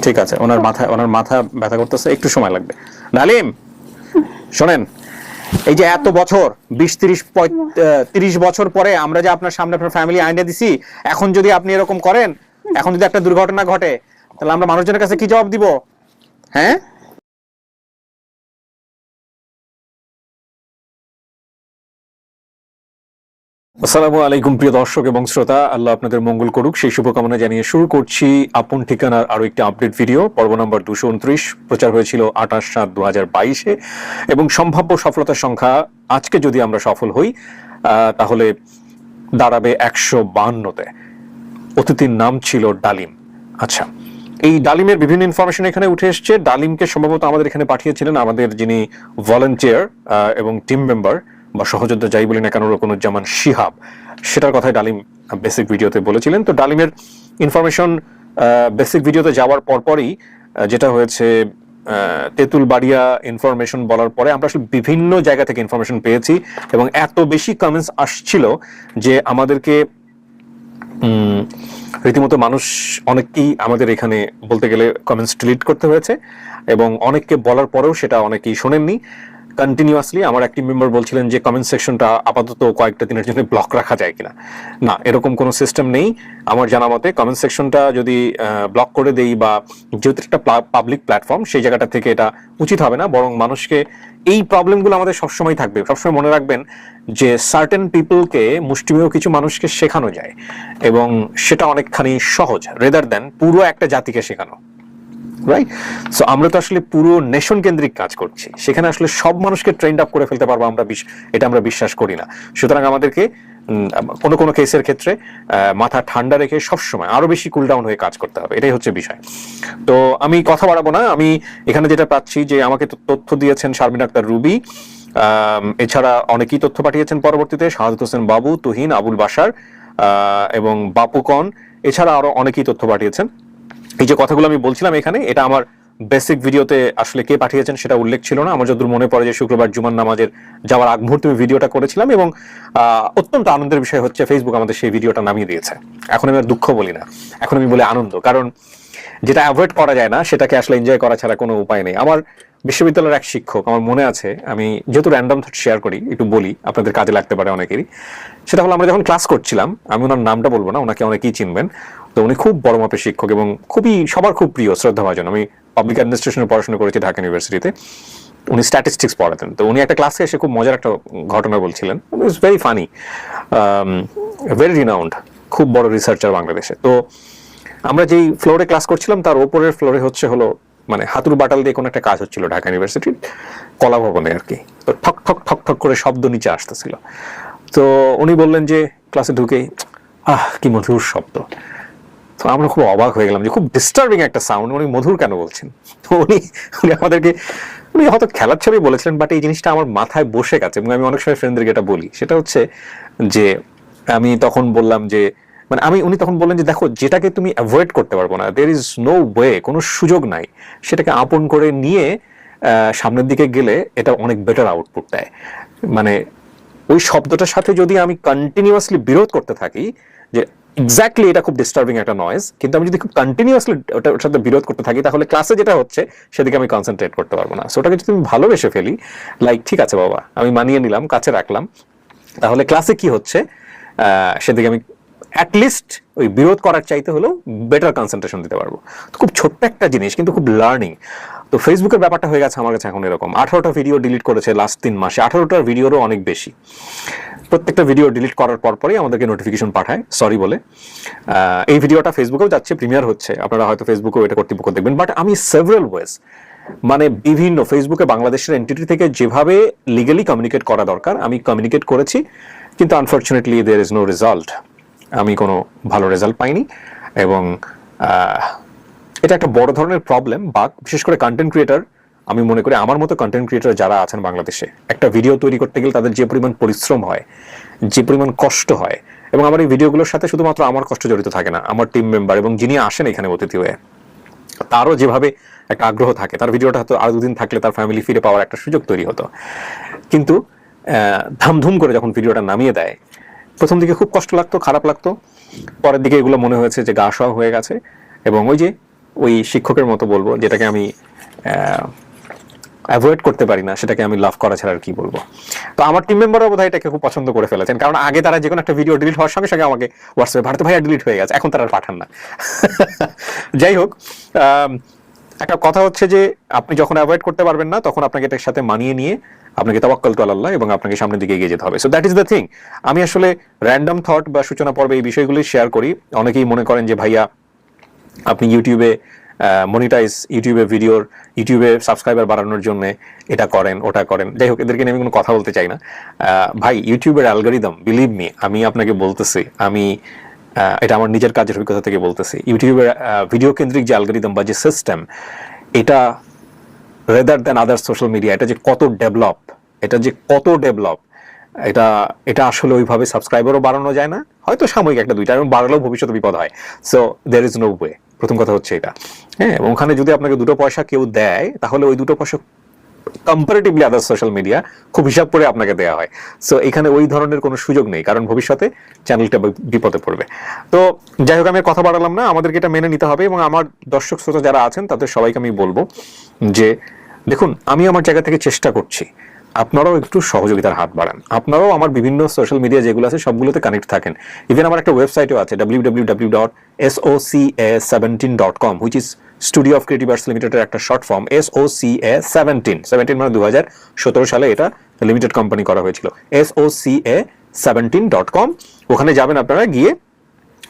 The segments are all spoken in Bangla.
ঠিক আছে, ওনার মাথা ব্যথা করতেছে, একটু সময় লাগবে। ডালিম শোনেন, এই যে এত বছর 20-30 বছর পরে আমরা যে আপনার সামনে আপনার ফ্যামিলি আইনা দিছি, এখন যদি আপনি এরকম করেন, এখন যদি একটা দুর্ঘটনা ঘটে, তাহলে আমরা মানুষজনের কাছে কি জবাব দিব? হ্যাঁ, আসসালামু আলাইকুম প্রিয় দর্শক এবং শ্রোতা, আল্লাহ আপনাদের মঙ্গল করুক সেই শুভকামনা জানিয়ে শুরু করছি আপন ঠিকানার আরো একটি আপডেট ভিডিও। পর্ব নম্বর 229, প্রচার হয়েছিল 28/7/2022-এ এবং সম্ভাব্য সফলতার সংখ্যা আজকে যদি আমরা সফল হই তাহলে দাঁড়াবে 152-তে। অতিথির নাম ছিল ডালিম। আচ্ছা, এই ডালিমের বিভিন্ন ইনফরমেশন এখানে উঠে এসছে। ডালিমকে সম্ভবত আমাদের এখানে পাঠিয়েছিলেন আমাদের যিনি ভলান্টিয়ার এবং টিম মেম্বার বা সহযোদ্ধা যাই বলি না কেন, রকুনুজ্জামান শিহাব, সেটার কথাই ডালিম বেসিক ভিডিওতে বলেছিলেন। তো ডালিমের ইনফরমেশন বেসিক ভিডিওতে যাওয়ার পরপরই যেটা হয়েছে, তেঁতুলবাড়িয়া ইনফরমেশন বলার পরে আমরা আসলে বিভিন্ন জায়গা থেকে ইনফরমেশন পেয়েছি এবং এত বেশি কমেন্টস আসছিল যে আমাদেরকে রীতিমতো মানুষ অনেকেই আমাদের এখানে বলতে গেলে কমেন্টস ডিলিট করতে হয়েছে এবং অনেককে বলার পরেও সেটা অনেকেই শোনেননি। কন্টিনিউয়াসলি আমার একটি মেম্বার বলছিলেন যে কমেন্ট সেকশনটা আপাতত কয়েকটা দিনের জন্য ব্লক রাখা যায় কিনা। না, এরকম কোনো সিস্টেম নেই আমার জানা মতে। কমেন্ট সেকশনটা যদি ব্লক করে দেই বা যেহেতু একটা পাবলিক প্ল্যাটফর্ম, সেই জায়গাটা থেকে এটা উচিত হবে না, বরং মানুষকে এই প্রবলেমগুলো আমাদের সবসময় থাকবে। সবসময় মনে রাখবেন যে সার্টেন পিপলকে, মুষ্টিমেয় কিছু মানুষকে শেখানো যায় এবং সেটা অনেকখানি সহজ রেদার দেন পুরো একটা জাতিকে শেখানো, রাইট? সো আমরা তো আসলে পুরো নেশন কেন্দ্রিক কাজ করছি, সেখানে আসলে সব মানুষকে ট্রেন্ড আপ করে ফেলতে পারবো এটা আমরা বিশ্বাস করি না। সুতরাং আমাদেরকে কোনো কোনো কেসের ক্ষেত্রে মাথা ঠান্ডা রেখে সবসময় আরো বেশি কুল ডাউন হয়ে কাজ করতে হবে, এটাই হচ্ছে বিষয়। তো আমি কথা বাড়াবো না, আমি এখানে যেটা পাচ্ছি যে আমাকে তথ্য দিয়েছেন শারমিন আক্তার রুবি, এছাড়া অনেকেই তথ্য পাঠিয়েছেন পরবর্তীতে, শাহাদাত হোসেন বাবু, তুহিন, আবুল বাশার এবং বাপুকন, এছাড়া আরো অনেকেই তথ্য পাঠিয়েছেন। এই যে কথাগুলো আমি বলছিলাম এখানে, এটা আমার বেসিক ভিডিওতে আসলে কে পাঠিয়েছেন সেটা উল্লেখ ছিল না। আমার যতদূর মনে পড়ে যে শুক্রবার জুমার নামাজের যাওয়ার আগ মুহূর্তে আমি ভিডিওটা করেছিলাম এবং অত্যন্ত আনন্দের বিষয় হচ্ছে ফেসবুক আমাদের সেই ভিডিওটা নামিয়ে দিয়েছে। এখন আমি আর দুঃখ বলি না, এখন আমি বলি আনন্দ, কারণ যেটা অ্যাভয়েড করা যায় না সেটাকে আসলে এনজয় করা ছাড়া কোনো উপায় নেই। আমার বিশ্ববিদ্যালয়ের এক শিক্ষক, আমার মনে আছে, আমি যেহেতু র্যান্ডম থট শেয়ার করি একটু বলি, আপনাদের কাজে লাগতে পারে অনেকেরই। সেটা হলো আমরা যখন ক্লাস করছিলাম, আমি ওনার নামটা বলবো না, ওনাকে অনেকেই চিনবেন। তো উনি খুব বড় মাপের শিক্ষক এবং সবার খুব প্রিয় শ্রদ্ধাভাজন। আমি পাবলিক অ্যাডমিনিস্ট্রেশনে পড়াশোনা করেছি ঢাকা ইউনিভার্সিটিতে। উনি স্ট্যাটিস্টিক্স পড়াতেন। তো উনি একটা ক্লাসে এসে খুব মজার একটা ঘটনা বলছিলেন। It's very funny, very renowned, খুব বড় রিসার্চার বাংলাদেশে। তো আমরা যেই ফ্লোরে ক্লাস করছিলাম তার ওপরের ফ্লোরে হলো মানে হাতুর বাটাল দিয়ে কোনো একটা কাজ হচ্ছিল ঢাকা ইউনিভার্সিটির কলা ভবনে আর কি। তো ঠক ঠক ঠক ঠক করে শব্দ নিচে আসতেছিল। তো উনি বললেন যে ক্লাসে ঢুকেই, কি মধুর শব্দ। তো আমরা খুব অবাক হয়ে গেলাম যে খুব ডিস্টার্বিং একটা সাউন্ড, উনি মধুর কেন বলছেন। তো উনি আমাদেরকে, উনি হয়তো খেলার ছবি বলেছিলেন, বাট এই জিনিসটা আমার মাথায় বসে গেছে এবং আমি অনেক সময় ফ্রেন্ডদেরকে এটা বলি। সেটা হচ্ছে যে আমি তখন বললাম যে উনি তখন বললেন যে দেখো, যেটাকে তুমি অ্যাভয়েড করতে পারবো না, দের ইজ নো ওয়ে, কোনো সুযোগ নাই, সেটাকে আপন করে নিয়ে সামনের দিকে গেলে এটা অনেক বেটার আউটপুট দেয়। মানে ওই শব্দটার সাথে যদি আমি কন্টিনিউয়াসলি বিরোধ করতে থাকি যে এক্স্যাক্টলি এটা খুব ডিস্টার্বিং একটা নয়েজ, কিন্তু আমি যদি খুব কন্টিনিউয়াসলি ওটার সাথে বিরোধ করতে থাকি তাহলে ক্লাসে যেটা হচ্ছে সেদিকে আমি কনসেন্ট্রেট করতে পারবো না। সো ওটাকে যদি আমি ভালোবেসে ফেলি, লাইক ঠিক আছে বাবা, আমি মানিয়ে নিলাম, কাছে রাখলাম, তাহলে ক্লাসে কি হচ্ছে সেদিকে আমি অ্যাটলিস্ট ওই বিরোধ করার চাইতে হলেও বেটার কনসেন্ট্রেশন দিতে পারবো। খুব ছোট্ট একটা জিনিস কিন্তু খুব লার্নিং। তো ফেসবুকের ব্যাপারটা হয়ে গেছে আমার কাছে এখন এরকম, 18টা ভিডিও ডিলিট করেছে লাস্ট 3 মাসে, 18টার ভিডিওরও অনেক বেশি। প্রত্যেকটা ভিডিও ডিলিট করার পরপরই আমাদেরকে নোটিফিকেশন পাঠায় সরি বলে। এই ভিডিওটা ফেসবুকেও যাচ্ছে, প্রিমিয়ার হচ্ছে, আপনারা হয়তো ফেসবুকেও এটা কর্তৃপক্ষ দেখবেন। বাট আমি সেভারাল ওয়েজ, মানে বিভিন্ন ফেসবুকে বাংলাদেশের এন্টিটি থেকে যেভাবে লিগালি কমিউনিকেট করা দরকার আমি কমিউনিকেট করেছি, কিন্তু unfortunately there is no result. আমি কোনো ভালো রেজাল্ট পাইনি এবং এটা একটা বড় ধরনের প্রবলেম বা বিশেষ করে কন্টেন্ট ক্রিয়েটার, আমি মনে করি আমার মতো কন্টেন্ট ক্রিয়েটার যারা আছেন বাংলাদেশে, একটা ভিডিও তৈরি করতে গেলে তাদের যে পরিমাণ পরিশ্রম হয়, যে পরিমাণ কষ্ট হয়, এবং আমার এই ভিডিওগুলোর সাথে শুধুমাত্র আমার কষ্ট জড়িত থাকে না, আমার টিম মেম্বার এবং যিনি আসেন এখানে অতিথি হয়ে তারও যেভাবে একটা আগ্রহ থাকে, তার ভিডিওটা হয়তো আরো 2 দিন থাকলে তার ফ্যামিলি ফিরে পাওয়ার একটা সুযোগ তৈরি হতো। কিন্তু ধামধুম করে যখন ভিডিওটা নামিয়ে দেয়, প্রথম দিকে খুব কষ্ট লাগতো, খারাপ লাগতো, পরের দিকে এগুলো মনে হয়েছে যে গা সওয়া হয়ে গেছে এবং ওই যে ওই শিক্ষকের মতো বলবো, যেটাকে আমি অ্যাভয়েড করতে পারি না, সেটাকে আমি লাভ করা ছাড়া আর কি বলবো। তো আমার টিম মেম্বাররা বোধহয় এটাকে খুব পছন্দ করে ফেলেছেন, কারণ আগে তারা যে কোনো একটা ভিডিও ডিলিট হওয়ার সঙ্গে সঙ্গে আমাকে হোয়াটসঅ্যাপে ভারত ভাইয়া ডিলিট হয়ে গেছে, এখন তারা আর পাঠান না। যাই হোক, একটা কথা হচ্ছে যে আপনি যখন অ্যাভয়েড করতে পারবেন না, তখন আপনাকে এটার সাথে মানিয়ে নিয়ে আপনাকে তাওয়াক্কাল টু আল্লাহ এবং আপনাকে সামনের দিকে এগিয়ে যেতে হবে। So that is the thing. আমি আসলে র্যান্ডম থট বা সূচনা পর্বে এই বিষয়গুলি শেয়ার করি। অনেকেই মনে করেন যে ভাইয়া আপনি ইউটিউবে মনিটাইজ, ইউটিউবে সাবস্ক্রাইবার বাড়ানোর জন্য এটা করেন ওটা করেন। যাই হোক, এদেরকে নিয়ে আমি কোনো কথা বলতে চাই না। ভাই, ইউটিউবের অ্যালগরিদম, বিলিভ মি, আমি আপনাকে বলতেছি, আমি এটা আমার নিজের কাজের অভিজ্ঞতা থেকে বলতেছি, ইউটিউবের ভিডিও কেন্দ্রিক যে অ্যালগরিদম বা যে সিস্টেম, এটা রেদার দ্যান আদার সোশ্যাল মিডিয়া, এটা যে কত ডেভেলপ, এটা আসলে ওইভাবে সাবস্ক্রাইবারও বাড়ানো যায় না, হয়তো সাময়িক একটা দুইটা, এবং বাড়লেও ভবিষ্যতে বিপদ হয়। So there is no way, প্রথম কথা হচ্ছে এটা। হ্যাঁ, এবং ওখানে যদি আপনাকে 2 পয়সা কেউ দেয়, তাহলে ওই 2 পয়সা কম্পারেটিভলি আদার সোশ্যাল মিডিয়া খুব হিসাব করে আপনাকে দেওয়া হয়। সো এখানে ওই ধরনের কোনো সুযোগ নেই, কারণ ভবিষ্যতে চ্যানেলটা বিপদে পড়বে। তো যাই হোক, আমি কথা বাড়ালাম না, আমাদেরকে এটা মেনে নিতে হবে। এবং আমার দর্শক শ্রোতা যারা আছেন তাদের সবাইকে আমি বলবো যে দেখুন, আমি আমার জায়গা থেকে চেষ্টা করছি, আপনারাও একটু সহযোগিতার হাত বাড়ান, আপনারাও আমার বিভিন্ন সোশ্যাল মিডিয়া যেগুলো আছে সবগুলোতে কানেক্ট থাকেন। ইভেন আমার একটা ওয়েবসাইটও আছে www.soca17.com, which is studio of creative arts লিমিটেডের একটা শর্ট ফর্ম। SOCA17 মানে 2017 সালে এটা লিমিটেড কোম্পানি করা হয়েছিল। SOCA17.com, ওখানে যাবেন আপনারা, গিয়ে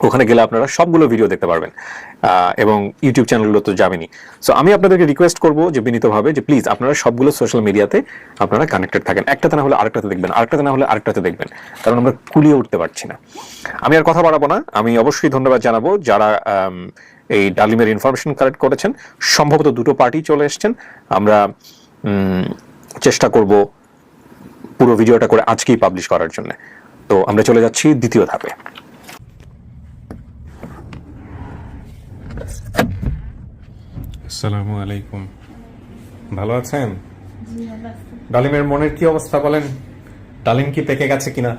ওখানে গেলে আপনারা সবগুলো ভিডিও দেখতে পারবেন, এবং ইউটিউব চ্যানেলগুলো তো যাবেনই। সো আমি আপনাদেরকে রিকোয়েস্ট করবো যে বিনীতভাবে, যে প্লিজ আপনারা সবগুলো সোশ্যাল মিডিয়াতে আপনারা কানেক্টেড থাকেন, একটাতে না হলে আরেকটাতে দেখবেন, আরেকটাতে না হলে আরেকটাতে দেখবেন, কারণ আমরা কুলিয়ে উঠতে পারছি না। আমি আর কথা বাড়াবো না, আমি অবশ্যই ধন্যবাদ জানাবো যারা এই ডালিমের ইনফরমেশন কালেক্ট করেছেন। সম্ভবত 2 পার্টি চলে এসছেন, আমরা চেষ্টা করব পুরো ভিডিওটা করে আজকেই পাবলিশ করার জন্য। তো আমরা চলে যাচ্ছি দ্বিতীয় ধাপে। আসসালামু আলাইকুম, ভালো আছেন? ডালিমের মনের কি অবস্থা বলেন? ডালিম কি পেকে গেছে কিনা?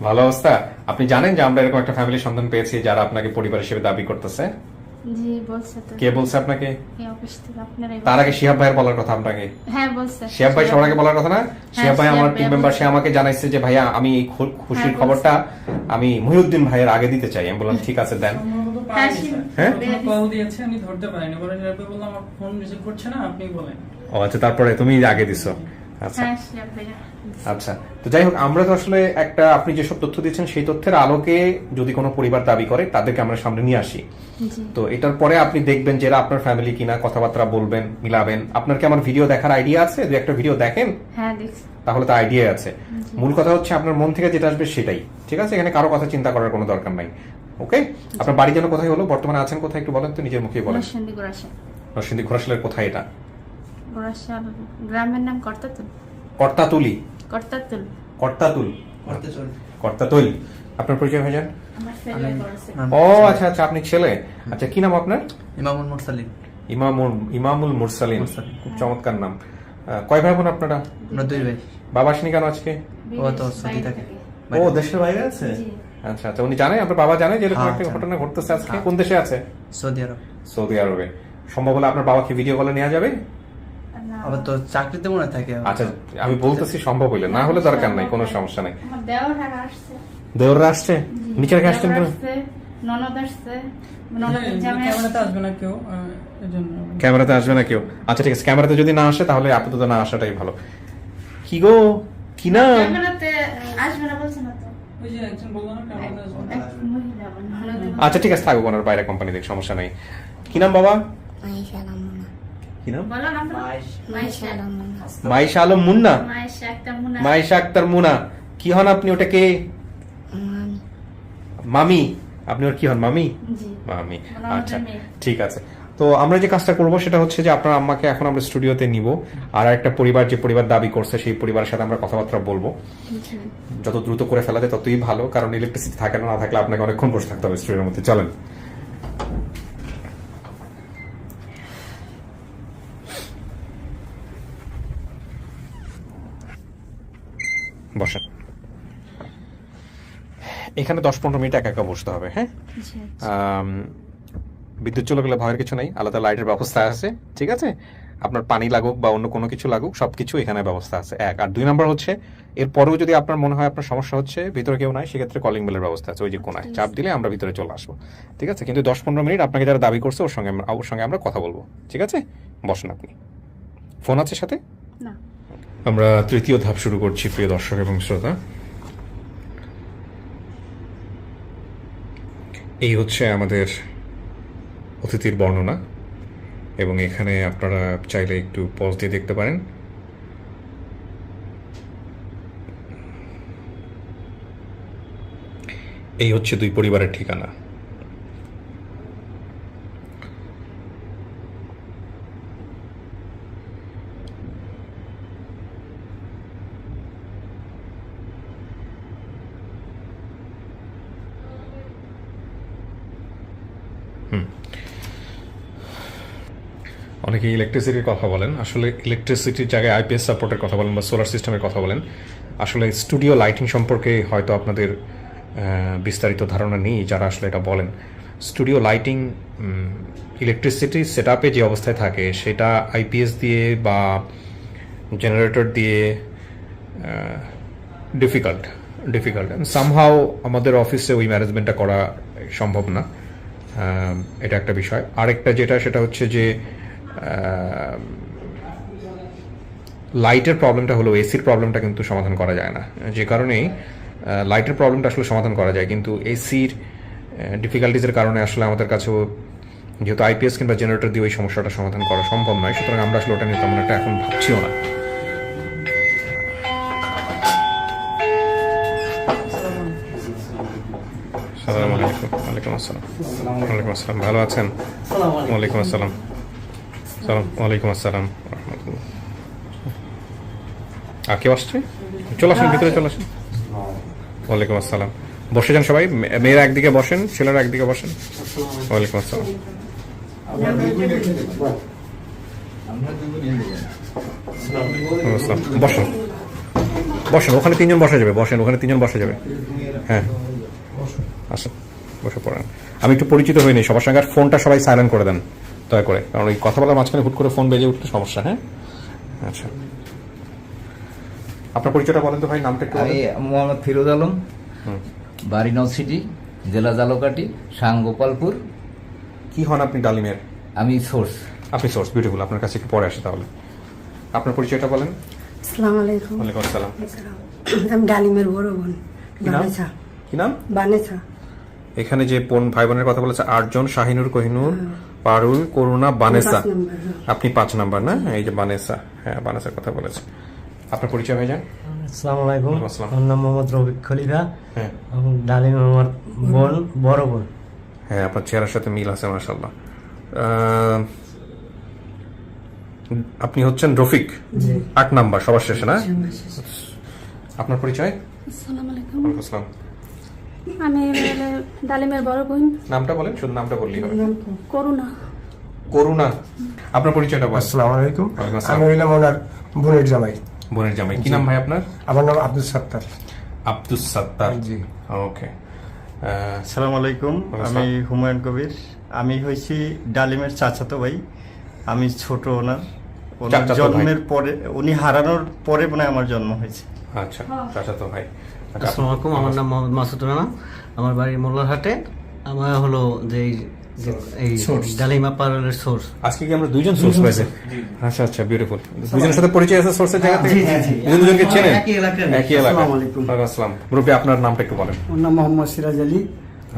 ভালো অবস্থা। আপনি জানেন যে আমরা এরকম একটা ফ্যামিলি সন্ধান পেয়েছি যারা আপনাকে পরিবার হিসেবে দাবি করতেছে? জি, বলছে তো। কে বলছে আপনাকে? এই অফিস থেকে আপনারাই তার আগে শিহাব ভাইয়ের বলার কথা আপনাকে। হ্যাঁ বলছে। শিহাব ভাই সবার আগে বলার কথা না? শিহাব ভাই আমার শিহাব টিম ভাই মেম্বার, সে বলছে। আমাকে জানাইছে যে ভাইয়া আমি এই খুশির হ্যাঁ, খবরটা আমি মহিউদ্দিন ভাইয়ের আগে দিতে চাই। আমি বললাম ঠিক আছে দেন। হ্যাঁ, হ্যাঁ? কল দিয়েছে, আমি ধরতে পারিনি, পরে র্যাবে বললাম আমার ফোন রিসিভ করছে না, আপনি বলেন। ও আচ্ছা, তারপরে তুমি আগে দিছো। আচ্ছা হ্যাঁ, শিহাব ভাইয়া। আচ্ছা, তো যাই হোক, আমরা তো আসলে একটা, আপনি যেসব তথ্য দিচ্ছেন সেই তথ্যের আলোকে যদি কোনো পরিবার দাবি করে তাদেরকে আমরা সামনে নিয়ে আসি। জি। তো এটার পরে আপনি দেখবেন যে এরা আপনার ফ্যামিলি কিনা, কথাবার্তা বলবেন, মিলাবেন। আপনার কি আমার ভিডিও দেখার আইডিয়া আছে? 2-1টা ভিডিও দেখেন, হ্যাঁ দেখছি। তাহলে তো আইডিয়া আছে। মূল কথা হচ্ছে আপনার মন থেকে যেটা আসবে সেটাই, ঠিক আছে? এখানে কারো কথা চিন্তা করার কোনো দরকার নাই। ওকে, আপনার বাড়ি যেন কোথায় হলো, বর্তমানে আছেন কোথায় একটু বলেন তো, নিজের মুখেই বলেন। নরসিংদী গোরাশা। নরসিংদী ঘোড়াশালের কোথায় এটা? গোরাশা গ্রামের নাম কর্তাতুল। কর্তাতুলি। কর্তাতুল। কর্তাতুল। কর্তাতুল। আপনার পরিচয় হয়ে যান। আমার ছেলে করেছে। ও আচ্ছা আচ্ছা, আপনি ছেলে। আচ্ছা, কি নাম আপনার? ইমামুল মুরসালিন। ইমামুল মুরসালিন, মুরসালিন। খুব চমৎকার নাম। কয় ভাই বোন আপনারা? আমরা 2 ভাই। বাবা আসেনি কেন আজকে? ও তো সৌদি থাকে। ও দেশের বাইরে আছে? জি। আচ্ছা আচ্ছা, উনি জানে, আপনার বাবা জানে যে এরকম হ্যাঁ, একটা জানে। ঘটনা ঘটতেছে আজকে? হ্যাঁ। কোন দেশে আছে? সৌদি আরব। সৌদি আরবে। সম্ভব হলে আপনার বাবাকে ভিডিও কলে নেওয়া যাবে? না, আবার তো চাকরিতে মনে হয় থাকে। আচ্ছা, আমি বলতেছি সম্ভব হইলে, না হলে দরকার নাই, কোনো সমস্যা নাই। আমার দেওর হারা আসছে। দেওররা আসছে? নিচে রেখে আসছেন কেন? দেওর আসছে, ননদ আসছে। ননদের জামাই ক্যামেরাতে আসছে। আসবে না কেউ, এজন্য। ক্যামেরাতে আসবে না কেউ? আচ্ছা ঠিক আছে, ক্যামেরাতে যদি না আসে তাহলে আপাতত না আসাটাই ভালো। কি গো, কি না? ক্যামেরাতে আসবে না বলছে না তো। ওই যে একজন বললো না ক্যামেরাতে আসবে না। এক মহিলা আমার ননদের। আচ্ছা ঠিক আছে, থাকুক, ওনার বাইরে কোম্পানি দেখ, সমস্যা নাই। কি নাম বাবা? মাইশা আলম মুন্না। কি নাম? বলো না তো। মাইশা আলম মুন্না। মাইশা আলম মুন্না। মায়েশা একটা মুনা। মাইশা আক্তার মুনা। কি হন আপনি? ওটাকে মামি। মামি। আপনি ওর কি হন? মামি? জি। মামি। ওনার আচ্ছা মেয়ে। ঠিক আছে। তো আমরা যে কাজটা করব সেটা হচ্ছে যে আপনার আম্মাকে এখন আমরা স্টুডিওতে নিব, আর একটা পরিবার, যে পরিবার দাবি করছে সেই পরিবারের সাথে আমরা কথাবার্তা বলবো। যত দ্রুত করে ফেলা যায় ততই ভালো, কারণ ইলেকট্রিসিটি থাকে না, থাকলে আপনাকে অনেকক্ষণ বসে থাকতে হবে স্টুডিওর মধ্যে। চলেন। বসেন। এখানে 10-15 মিনিট একা একা বসতে হবে, হ্যাঁ? জি। বিদ্যুৎ চলে গেলে ভয়ের কিছু নেই, আলাদা লাইটের ব্যবস্থা আছে, ঠিক আছে? আপনার পানি লাগুক বা অন্য কোনো কিছু লাগুক, সবকিছু এখানে ব্যবস্থা আছে, এক। আর 2 নাম্বার হচ্ছে, এরপরেও যদি আপনার মনে হয় আপনার সমস্যা হচ্ছে, ভিতরে কেউ নাই, সেক্ষেত্রে কলিং বেলের ব্যবস্থা আছে, ওই যে কোনায় চাপ দিলে আমরা ভিতরে চলে আসবো, ঠিক আছে? কিন্তু 10-15 মিনিট আপনাকে যারা দাবি করছে ওর সঙ্গে আমরা কথা বলবো, ঠিক আছে? বসেন আপনি। ফোন আছে সাথে? না। আমরা তৃতীয় ধাপ শুরু করছি, প্রিয় দর্শক এবং শ্রোতা। এই হচ্ছে আমাদের অতিথির বর্ণনা, এবং এখানে আপনারা চাইলে একটু পজ দিয়ে দেখতে পারেন। এই হচ্ছে 2 পরিবারের ঠিকানা। অনেকে ইলেকট্রিসিটির কথা বলেন, আসলে ইলেকট্রিসিটির জায়গায় আইপিএস সাপোর্টের কথা বলেন বা সোলার সিস্টেমের কথা বলেন। আসলে স্টুডিও লাইটিং সম্পর্কে হয়তো আপনাদের বিস্তারিত ধারণা নেই যারা আসলে এটা বলেন। স্টুডিও লাইটিং ইলেকট্রিসিটি সেট আপে যে অবস্থায় থাকে সেটা আইপিএস দিয়ে বা জেনারেটর দিয়ে ডিফিকাল্ট সামহাও আমাদের অফিসে ওই ম্যানেজমেন্টটা করা সম্ভব না, এটা একটা বিষয়। আরেকটা সেটা হচ্ছে যে লাইটের প্রবলেমটা হলো এসির প্রবলেমটা কিন্তু সমাধান করা যায় না, যে কারণেই লাইটের প্রবলেমটা আসলে সমাধান করা যায়, কিন্তু এসির ডিফিকাল্টিজের কারণে আসলে আমাদের কাছেও যেহেতু আইপিএস কিংবা জেনারেটর দিয়ে ওই সমস্যাটা সমাধান করা সম্ভব নয়, সুতরাং আমরা আসলে ওটা নিয়ে তেমন একটা এখন ভাবছিও না। আসসালামু আলাইকুম। ওয়ালাইকুম আসসালাম। ওয়ালাইকুম আসসালাম। ভালো আছেন? ওয়ালাইকুম আসসালাম। ওয়ালাইকুম আসসালাম। আর কেউ আসছে? চলে আসেন, ভিতরে চলে আসেন। ওয়ালাইকুম আসসালাম। বসে যান সবাই, মেয়েরা একদিকে বসেন, ছেলেরা একদিকে বসেন। ওয়ালাইকুম আসসালাম। বসেন বসেন, ওখানে 3 জন বসা যাবে, বসেন, ওখানে 3 জন বসা যাবে। হ্যাঁ আসেন, বসে পড়েন। আমি একটু পরিচিত হইনি সবার সঙ্গে, আর ফোনটা সবাই সাইলেন্ট করে দেন দয়া করে, কারণ ওই কথা বলার মাঝখানে হুট করে ফোন বেজে উঠলে সমস্যা। হ্যাঁ আচ্ছা, আপনার পরিচয়টা বলেন তো ভাই, নামটা একটু আমি মোহাম্মদ ফিরোজ আলম, বাড়ি নলসিটি, জেলা জালকাঠি, সাংগোপালপুর। কি হন আপনি ডালিমের? আমি সোর্স। আপনি সোর্স, বিউটিফুল। আপনার কাছে একটু পরে আসে তাহলে। আপনার পরিচয়টা বলেন। আসসালামু আলাইকুম। ওয়ালাইকুম আসসালাম। আমি ডালিমের বড় বোন কি নাম? বানেছা। কি নাম? বানেছা। এখানে যে ভাই বোনের কথা বলেছে 8 জন, শাহিনুর, কোহিনুর, পারুল, করুণা, বানেসা। 5 নাম্বার, হ্যাঁ। আপনি 5 নাম্বার না? এই যে বানেসা, হ্যাঁ বানেসার কথা বলেছে। আপনার পরিচয় হয়ে যান। আসসালামু আলাইকুম। ওয়ালাইকুম আসসালাম। আমার নাম মোহাম্মদ রফিক খলিফা। হ্যাঁ এবং ডালিম আমার বোন, বড় বোন। হ্যাঁ, আপনার চেহারার সাথে মিল আছে মাশাআল্লাহ। আপনি হচ্ছেন রফিক, 8 নাম্বার, সবার শেষে না? আপনার পরিচয়? আসসালামু আলাইকুম। ওয়ালাইকুম আসসালাম। আমি ডালিমের বড় বোন। নামটা বলেন, শুধু নামটা বললেই হবে। করুণা। করুণা। আপনার পরিচয়টা বলেন। আসসালামু আলাইকুম। ওয়ালাইকুম আসসালাম। আমি হইলাম ওনার বোনের জামাই। বোনের জামাই। কি নাম ভাই আপনার? আমার নাম আব্দুল সাত্তার। আব্দুস সাত্তার। জি। ওকে। আসসালামু আলাইকুম। আমি হুমায়ুন কবির। আমি হয়েছি ডালিমের চাচাতো ভাই। আমি ছোট ওনার চাচাতো ভাই। জন্মের পরে, উনি হারানোর পরে মনে হয় আমার জন্ম হয়েছে। আচ্ছা, চাচাতো ভাই। আচ্ছা, আসসালামু আলাইকুম। আমার নাম মোহাম্মদ মাসুদ রানা। আমার বাড়ি মোল্লারহাটে। আমার হলো যে এই ডালিমা পারুলের সোর্স। আজকে কি আমরা 2 জন সোর্স পাইছি? আচ্ছা আচ্ছা, বিউটিফুল। দুজনের সাথে পরিচয় আছে সোর্সের জায়গা থেকে? দুজনকে চেনেন? একই এলাকা। আসসালামু আলাইকুম। ওয়ালাইকুম আসসালাম। মুরব্বি, আপনার নামটা একটু বলেন। ওর নাম মোহাম্মদ সিরাজ আলী।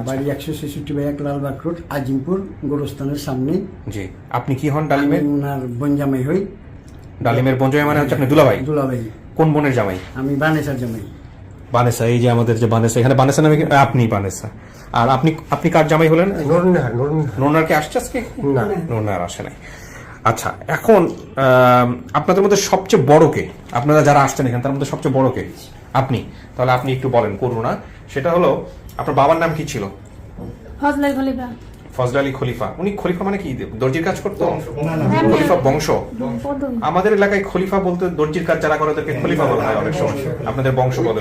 বাড়ি 166 লালবাগ রোড, আজিমপুর, গোরস্থানের সামনে। জি। আপনি কি হন ডালিমের? আমি ওনার বোন জামাই হই। ডালিমের বোন জামাই মানে হচ্ছে আপনি দুলাভাই? দুলাভাই। কোন বোনের জামাই? আমি বানেসার জামাই। বানেসা। এই যে আমাদের যে বানেসা, এখানে বানেসা নামে আপনি বানেসা। আর আপনি কার জামাই হলেন? নরনার। নোনার কি আসছে আজকে? না। নোনার আসে নাই। আচ্ছা, এখন আপনাদের মধ্যে সবচেয়ে বড় কে? আপনারা যারা আসছেন এখানে তার মধ্যে সবচেয়ে বড় কে? আপনি। তাহলে আপনি একটু বলেন। করুণা। সেটা হলো, আপনার বাবার নাম কি ছিল? ফজলে খলিফা। ফজলে আলী খলিফা। উনি খলিফা মানে কি, দর্জির কাজ করতো? খলিফা বংশ। পদবী। আমাদের এলাকায় খলিফা বলতে দর্জির কাজ যারা করে তাদেরকে খলিফা বলা হয় অনেক সময়। আপনাদের বংশ বলে।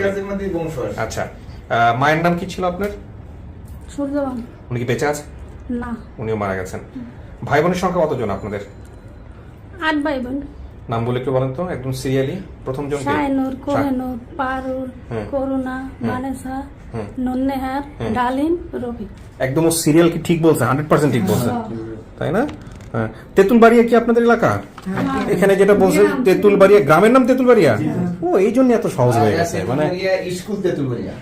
আচ্ছা, মায়ের নাম কি ছিল আপনার? সূর্যবান। উনি কি বেঁচে আছে? না, উনিও মারা গেছেন। ভাই বোনের সংখ্যা কতজন আপনাদের? 8 ভাই বোন। নাম বলে একটু বলেন তো একদম সিরিয়ালি। প্রথম জন কে? শাহিনুর, কোহিনুর, পারুল, করুণা, মানেসা, নন্নেহার, ডালিম, রবি। একদম ও সিরিয়াল কি ঠিক বলছে? 100% ঠিক বলছে, তাই না? হ্যাঁ। তেঁতুলবাড়িয়া কি আপনাদের এলাকা? এখানে যেটা বলছে তেঁতুলবাড়িয়া, গ্রামের নাম তেঁতুলবাড়িয়া। ও এই জন্য এত সহজ হয়ে গেছে, মানে স্কুল তেঁতুলবাড়িয়া,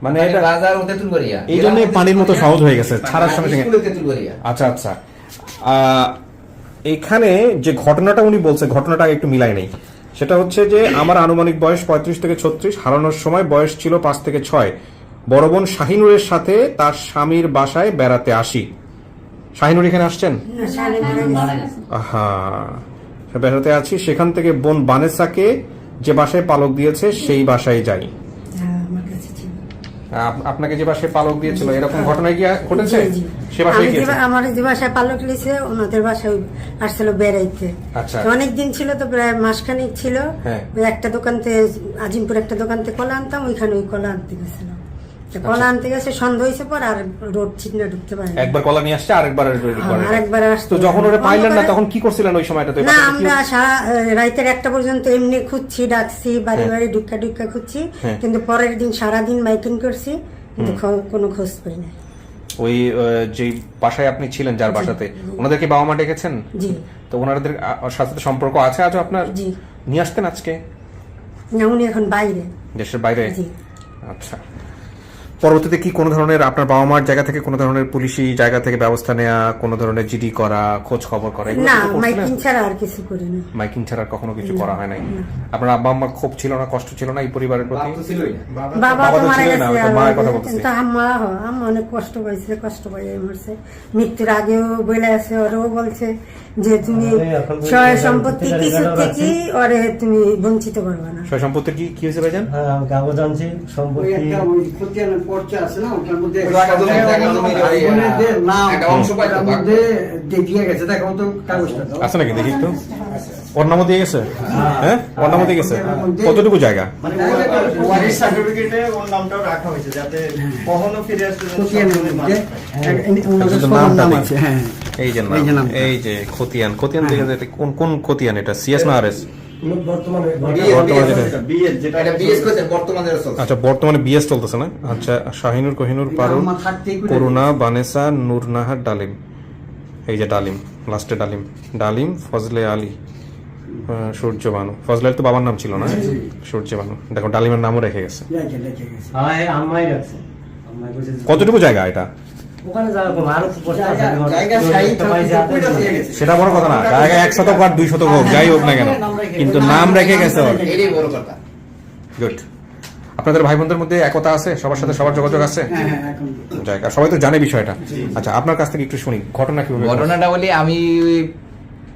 মানে এটা বাজার ও তেঁতুলবাড়িয়া, এই জন্য পানির মতো সহজ হয়ে গেছে ছাড়ার সঙ্গে সঙ্গে। স্কুলে তেঁতুলবাড়িয়া। আচ্ছা আচ্ছা, এখানে যে ঘটনাটা উনি বলছে, ঘটনাটা একটু মিলাই নেই। সেটা হচ্ছে যে আমার আনুমানিক বয়স 35 থেকে 36, হারানোর সময় বয়স ছিল 5 থেকে 6। বড় বোন শাহিনুরের সাথে তার স্বামীর বাসায় বেড়াতে আসি। শাহিনুর এখানে আসছেন? হ্যাঁ, বেড়াতে আছি। সেখান থেকে বোন বানেসাকে যে বাসায় পালক দিয়েছে সেই বাসায় যাই। আমার কাছে ছিল। আপনাকে যে বাসায় পালক দিয়েছিল এরকম ঘটনা কি ঘটেছে? জি। সে বাসায় আমি গিয়েছে? আমার যে বাসায় পালক লিছে ওনাদের বাসায় আসছিল বেড়াইতে। আচ্ছা। অনেক দিন ছিল তো, প্রায় মাসখানিক ছিল। হ্যাঁ। ওই একটা দোকান থেকে, আজিমপুর একটা দোকান থেকে কলা আনতাম, ওইখানে ওই কলা আনতে গেছিল। তো কলা আনতে গেছে, সন্ধ্যা হয়েছে পর আর রোড চিকনা ঢুকতে পারে একবার কলা নিয়ে আসছে, আরেকবার আরেকবার আসতো। তো যখন ওরা পাইলেন না তখন কি করছিলেন ওই সময়টাতে? না, আমরা সারা রাইতের 1টা পর্যন্ত এমনি খুঁজছি, ডাকছি, বাড়ি বাড়ি ঢুকা ঢুকা খুঁজছি, কিন্তু পরের দিন সারাদিন মাইকিং করছি, কিন্তু কোনো খোঁজ পাই না। ওই যে বাসায় আপনি ছিলেন, যার বাসাতে, ওনাদেরকে বাবা মা ডেকেছেন? জি। তো ওনাদের সাথে তো সম্পর্ক আছে আজও আপনার? জি। নিয়ে আসতেন আজকে? না, উনি এখন বাইরে। দেশের বাইরে? জি। আচ্ছা। পরবর্তীতে কি কোনো ধরনের আপনার বাবা মার জায়গা থেকে কোনো ধরনের পুলিশি জায়গা থেকে ব্যবস্থা নেওয়া, কোনো ধরনের জিডি করা, খোঁজ খবর করা, এগুলো না, কিছু করছিলেন? মাইকিং ছাড়া আর কিছু করি না। মাইকিং ছাড়া আর কখনো কিছু করা হয় নাই? আপনার আব্বা আম্মা ক্ষোভ ছিল না, কষ্ট ছিল না এই পরিবারের প্রতি? বাপ তো ছিলই না। বাবা বাবা তো তো মারা ছিলই না, গেছে, আমি তো মায়ের কথা বলতেছি। কিন্তু আম্মা অনেক কষ্ট পাইছে, কষ্ট পাইয়ে মরছে। মৃত্যুর আগেও বলে আছে, ওরও বলছে যে তুমি সয় সম্পত্তি কিছু থেকে ওরে তুমি বঞ্চিত করবে না। সয় সম্পত্তির কি হয়েছে ভাইজান? হ্যাঁ, আমি কাগজ আনছি, ওই সম্পত্তি একটা ওই খতিয়ানের পর্চা আছে না, ওটার মধ্যে নাম একটা অংশ পাইতো, ওটার মধ্যে দিয়ে গেছে। দেখো তো কাগজটা দাও। আছে নাকি দেখি তো? ওর নামও দিয়ে গেছে? হ্যাঁ, ওর নামও দিয়ে গেছে। কতটুকু জায়গা? মানে ওয়ারিশ সার্টিফিকেটে ওর নামটাও রাখা হয়েছে যাতে কখনো ফিরে আসতে খতিয়ানের মধ্যে ওনাদের শুধু সবার নামটা নাম দেখি। আছে। হ্যাঁ, এই যে এই যে নাম, নামটা। এই যে খতিয়ান দেখে যে এটা কোন খতিয়ান? এটা সিএস না আরএস? বর্তমানে বিএস যেটা এটা বিএস করছেন বর্তমানে চলছে। আচ্ছা, বর্তমানে বিএস চলতেছে না? আচ্ছা, শাহিনুর, কোহিনুর, পারুল, আমার থাকতেই করে করুণা, বানেসা, নূরনাহার, ডালিম। এই যে ডালিম, লাস্টে ডালিম, ফজলে আলী, সূর্য বানু। ফজলে আলী তো বাবার নাম ছিল না? সূর্য বানু। দেখো ডালিমের নামও রেখে গেছে। রেখে গেছে। হ্যাঁ, আম্মাই রাখছে। আম্মাই কইছে যে কতটুকু জায়গা এটা? ওখানে যাওয়ার কোনো আরো তো পড়তে আছে, জায়গা সাইড দিয়ে গেছে। সেটা বড় কথা না, জায়গা 1 শতক আর 2 শতক হোক, যাই হোক না কেন, কিন্তু নাম রেখে গেছে ওর। এটাই বড় কথা। গুড। আপনাদের ভাই বোনদের মধ্যে একতা আছে? সবার সাথে সবার যোগাযোগ আছে? হ্যাঁ, এখন জায়গা সবাই তো জানে বিষয়টা। আচ্ছা, আপনার কাছ থেকে একটু শুনি ঘটনা কিভাবে ঘটে? ঘটনাটা বলি, আমি ওই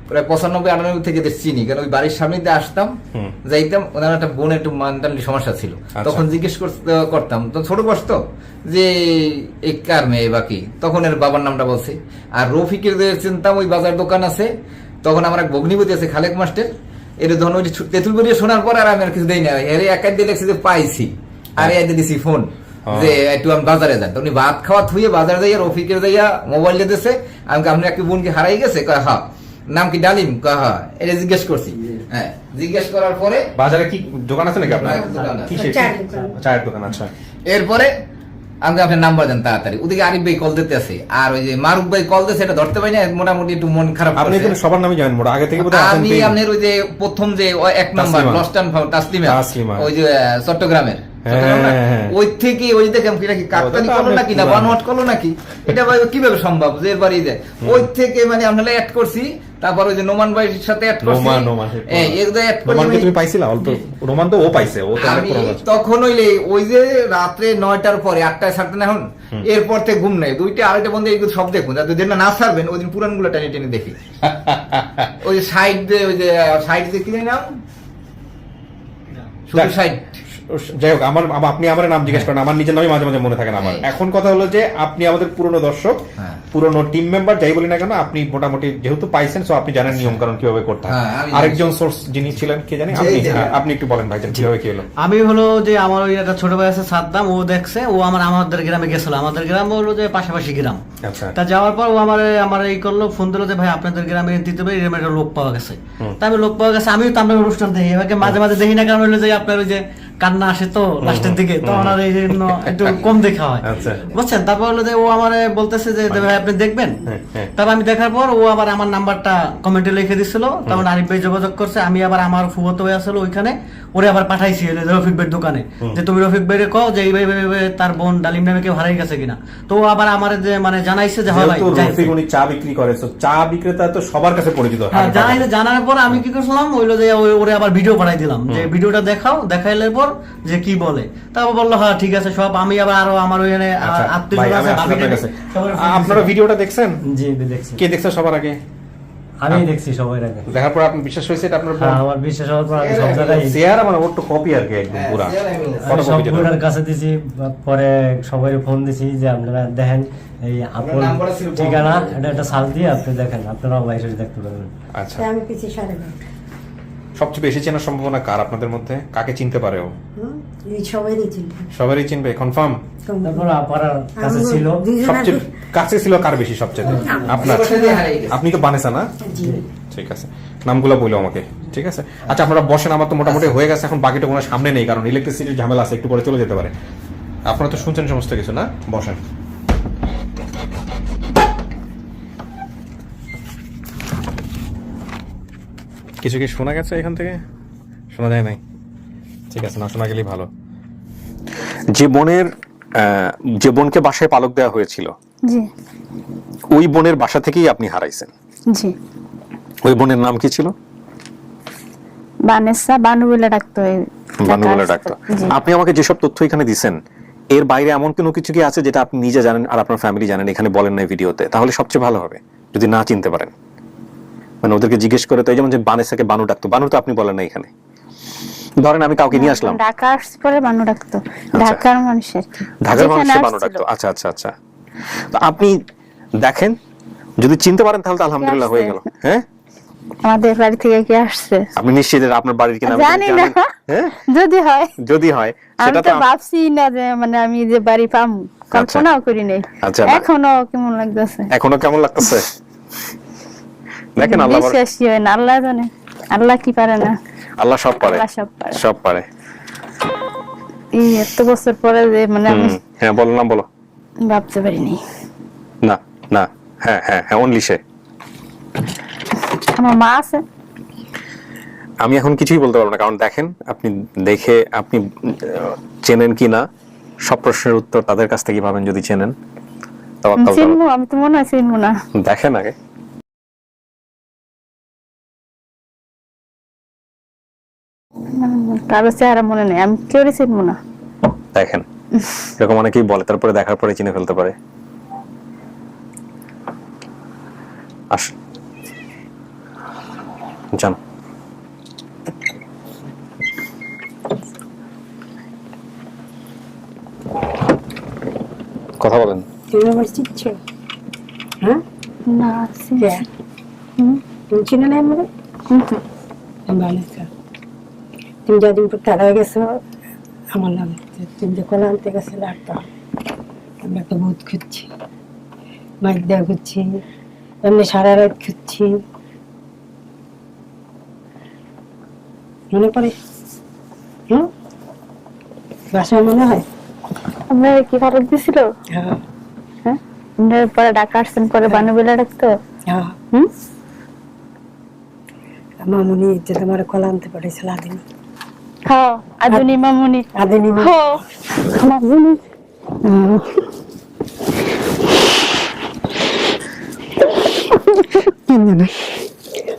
প্রায় 95-98 থেকে এদের চিনি, কারণ ওই বাড়ির সামনে দিয়ে আসতাম, যাইতাম। ওনার একটা বোনের একটু মেন্টালি সমস্যা ছিল, তখন জিজ্ঞেস করতাম, তো ছোট বয়স তো, যে এই কার মেয়ে বাকি, তখন এর বাবার নামটা বলছে। আর রফিকের যে চিন্তাম, ওই বাজার দোকান আছে, তখন আমার এক ভগ্নিপতি আছে খালেক মাস্টার, এর ধরুন ওই তেঁতুলবাড়িয়া শোনার পর আর আমি আর কিছু দেই না, এর একাই দিয়ে দেখছি যে পাইছি, আর এই দিছি ফোন যে একটু আমি বাজারে যান। উনি ভাত খাওয়া থুয়ে বাজারে যাইয়া রফিকের যাইয়া মোবাইল দিতেছে, আমি আপনার একটি বোনকে হারাই গেছে, কয় হ্যাঁ। নাম কি? ডালিম। কয় হ্যাঁ। এটা জিজ্ঞেস করছি। হ্যাঁ, জিজ্ঞেস করার পরে বাজারে কি দোকান আছে নাকি আপনার? দোকান আছে। কিসের? চায়ের দোকান। আচ্ছা। এরপরে আমি আপনার নাম্বার দেন তাড়াতাড়ি। ওদিকে আরিফ ভাই কল দিতে আছে, আর ওই যে মারুফ ভাই কল দিতে, এটা ধরতে পারি না, মোটামুটি একটু মন খারাপ আপনি করছে। কিন্তু সবার নামই জানেন মোটা, আগে থেকে বোধহয় আছেন। আমি আপনার ওই যে প্রথম যে 1 নাম্বার লস্টান তাসলিমা, ওই যে চট্টগ্রামের, ওই থেকে ওই দেখেন কি নাকি কাকতালি করলো নাকি না বানোয়াট করলো নাকি, এটা ভাই কিভাবে সম্ভব যে বাড়ি যায়? ওই থেকে মানে আমরা অ্যাড করছি, তারপর ওই যে নোমান ভাইয়ের সাথে অ্যাড করছি। রোমানকে তুমি পাইছিলা? অল্প রোমান তো ও পাইছে, ও তো অনেক আমি পুরনো আছে। তখন ওই যে রাত্রে 9টার পরে 8টায় ছাড়তেন, এখন এরপর থেকে ঘুম নাই, 2টা 2:30 বন্ধে এইগুলো সব দেখুন, যাতে যেন না ছাড়বেন ওই দিন পুরান গুলো টেনে টেনে দেখি। ওই যে সাইড দিয়ে, ওই যে সাইড দিয়ে কি নাম, শুধু সাইড যাই হোক, আপনি আমার নাম জিজ্ঞেস করেন, আমার নিজের নামই মাঝে মাঝে মনে থাকে না আমার। এখন কথা হলো যে আপনি আমাদের পুরনো দর্শক, পুরনো টিম মেম্বার, যাই বলি না কেন, আপনি মোটামুটি যেহেতু পাইছেন, সো আপনি জানেন নিয়ম কারণ কিভাবে করতে হয়। আরেকজন সোর্স যিনি ছিলেন কে জানি, আপনি একটু বলেন ভাইজান কিভাবে কি হলো। আমি হলো যে আমার ওই একটা ছোট ভাই আছে সাদ্দাম, ও দেখছে, ও আমাদের গ্রামে গেছিল, আমাদের গ্রাম হলো যে পাশাপাশি গ্রাম। আচ্ছা, তা যাওয়ার পর ও আমার এই করলো, ফোন দিলো যে ভাই আপনাদের গ্রামে দিতে পারি, এরকম একটা লোক পাওয়া গেছে। তা আমি লোক পাওয়া গেছে, আমিও তো আপনার অনুষ্ঠান দেখি, এবারে মাঝে মাঝে দেখি না, কারণ হলো যে আপনার ওই যে কান্না আসে তো লাস্টের দিকে, তো আমার এই জন্য একটু কম দেখা হয়, বুঝছেন। তারপর হলো যে ও আমার বলতেছে যে ভাই আপনি দেখবেন। তারপর আমি দেখার পর ও আবার আমার নাম্বারটা কমেন্টে লিখে দিছিল, তখন আরিফ ভাই যোগাযোগ করছে, আমি আবার আমার ফুফাতো ভাই আসলে ওইখানে, ওরে আবার পাঠাইছি রফিক ভাইয়ের দোকানে, যে তুমি রফিক ভাইরে কও যে এইভাবে তার বোন ডালিম নামে কেউ হারাই গেছে কিনা। তো ও আবার আমার যে মানে জানাইছে যে হয় ভাই, রফিক উনি চা বিক্রি করে, তো চা বিক্রেতা তো সবার কাছে পরিচিত। জানার পর আমি কি করছিলাম, ওইলো যে ওরে আবার ভিডিও পাঠাই দিলাম, যে ভিডিওটা দেখাও, দেখাইলে পর যে কি বলে। তারপর বললো হ্যাঁ ঠিক আছে সব, আমি আবার আরো আমার ওইখানে আত্মীয় আছে। আপনারা ভিডিওটা দেখছেন? জি দেখছি। কে দেখছে সবার আগে? আমি দেখছি সবার আগে। দেখার পর আপনি বিশ্বাস হয়েছে এটা আপনার? হ্যাঁ, আমার বিশ্বাস হওয়ার পর আমি সব জায়গায় শেয়ার আমার ওর তো কপি আর কি একদম পুরো সবগুলোর কাছে দিছি, পরে সবাই ফোন দিছি যে আপনারা দেখেন এই আপন ঠিকানা, এটা একটা সাল দিয়ে আপনি দেখেন, আপনারা লাইসেন্স দেখতে পারবেন। আচ্ছা, আমি পিছিয়ে 11:30। সবচেয়ে বেশি চেনার সম্ভাবনা কার আপনাদের মধ্যে? কাকে চিনতে পারে ও? সবাইই চিনবে। সবারই চিনবে কনফার্ম? তারপর আপারার কাছে ছিল, সবচেয়ে কাছে ছিল কার বেশি সবচেয়ে? আপনার? আপনি তো বানেসা না? ঠিক আছে, নামগুলো বলো আমাকে, ঠিক আছে? আচ্ছা আপনারা বসেন, আমার তো মোটামুটি হয়ে গেছে, এখন বাকিটা কোনো সামনে নেই, কারণ ইলেকট্রিসিটির ঝামেলা আছে, একটু পরে চলে যেতে পারে। আপনারা তো শুনছেন সমস্ত কিছু না? বসেন। কিছু কি শোনা গেছে এখান থেকে? শোনা যায় নাই? ঠিক আছে, না শোনা গেলেই ভালো। যে বোনকে বাসায় পালক দেওয়া হয়েছিল, জি, ওই বোনের বাসা থেকেই আপনি হারাইছেন? জি। ওই বোনের নাম কি ছিল? বানেসা, বানু বলে ডাকতো। বানু বলে ডাকতো। আপনি আমাকে যেসব তথ্য এখানে দিচ্ছেন, এর বাইরে এমন কোনো কিছু কি আছে যেটা আপনি নিজে জানেন আর আপনার ফ্যামিলি জানেন, এখানে বলেন না ভিডিওতে? তাহলে সবচেয়ে ভালো হবে যদি না চিনতে পারেন, মানে ওদেরকে জিজ্ঞেস করে। তো যেমন যে বানেসাকে বানু ডাকতো, বানু তো আপনি বলেন না এখানে। ধরেন আমি কাউকে নিয়ে আসলাম, ঢাকা আসছে পরে বানু ডাকতো, ঢাকার মানুষের, ঢাকার মানুষের বানু ডাকতো। আচ্ছা আচ্ছা আচ্ছা, তো আপনি দেখেন, যদি চিনতে পারেন তাহলে তো আলহামদুলিল্লাহ হয়ে গেল। হ্যাঁ, আমাদের বাড়ি থেকে কি আসছে? আপনি নিশ্চিত আপনার বাড়ির কিনা? জানি না, যদি হয় সেটা তো ভাবছি না যে মানে আমি যে বাড়ি পাম, কল্পনাও করি নাই। আচ্ছা, এখনো কেমন লাগতেছে? এখনো কেমন লাগতেছে? দেখেন, আল্লাহ বিশ্বাসই হয় না, আল্লাহ জানে, আল্লাহ কি পারে না? আল্লাহ সব পারে, সব পারে। এই এত বছর পরে যে মানে আমি, হ্যাঁ বলো না, বলো। ভাবতে পারিনি। না না, হ্যাঁ হ্যাঁ হ্যাঁ, অনলি সে। আমার মা আছে। আমি এখন কিছুই বলতে পারবো না, কারণ দেখেন, আপনি দেখে আপনি চেনেন কি না, সব প্রশ্নের উত্তর তাদের কাছ থেকে পাবেন যদি চেনেন। চিনবো, আমি তো মনে হয় চিনবো না। দেখেন আগে। কারো চেহারা মনে নেই, আমি কেউই চিনবো না। দেখেন, এরকম অনেকেই বলে, তারপরে দেখার পরে চিনে ফেলতে পারে। আসুন, যান। কথা বলেন। তুমি আমার চিনছো? হ্যাঁ না, তুমি চিনো না আমাকে? বানেসা, তুমি যেদিন তারা গেছো আমার নাম, তুমি যে কলা আনতে গেছিল, আমি একটা ভূত খুঁজছি, মাইক দেওয়া খুঁজছি, এমনি সারা রাত খুঁজছি, মনে পড়ে? বাসায় মনে হয় আপনার কি খবর দিছিল? হ্যাঁ, পরে ঢাকা আসছেন, পরে বানু বলে ডাকতো। মামুনি যে তোমার কলা আনতে পাঠাইছিল, আদিনী। হ্যাঁ, আদিনী মামুনি। আদিনী মামুনি।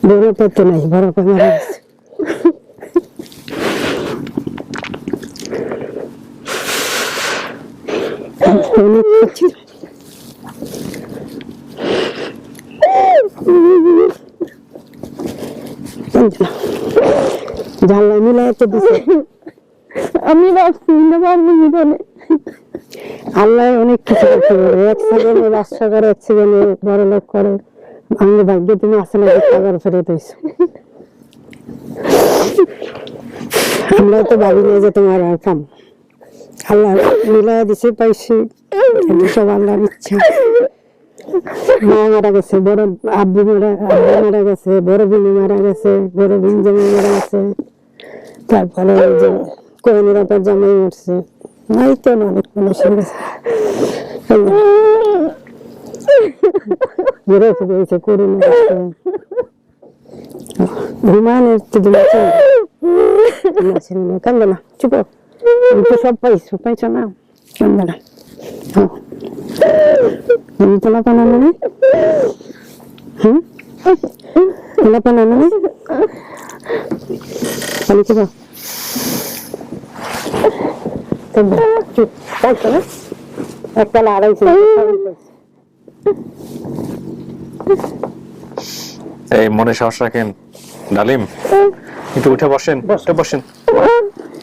বড় করতে নাই, বড় করে মারা গেছে। জানলা মিলাই তো দিছে। আমি ভাবছি না পারবো জীবনে। আল্লাহ অনেক কিছু করতে পারে, এক সেকেন্ডে ব্যবসা করে, এক সেকেন্ডে বড় লোক করে। আমার ভাগ্যে তুমি আসলে টাকার ফেরত হয়েছো। আমরা তো ভাবি না যে তোমার আর কাম আল্লাহ মিলাই দিছে, পাইছি, সব আল্লাহর ইচ্ছা। মা মারা গেছে, বড় আব্বু মারা গেছে, বড় বিনি মারা গেছে, বড় বিন জামাই মারা গেছে, তারপরে ওই যে কোহিনুর আপার জামাই মরছে, নাই তো অনেক মানুষ গেছে। করুন ঘুমানের কান্দে না, চুপ, তো সব পাইছো না, কান্দে না। তোলা পানানো নেই, তোলা পানানো নেই, পানি চুপ, চুপ, পাইছো না, একতলা আড়াইশো। এই মনে সাহস রাখেন ডালিম, একটু উঠে বসেন, উঠে বসেন,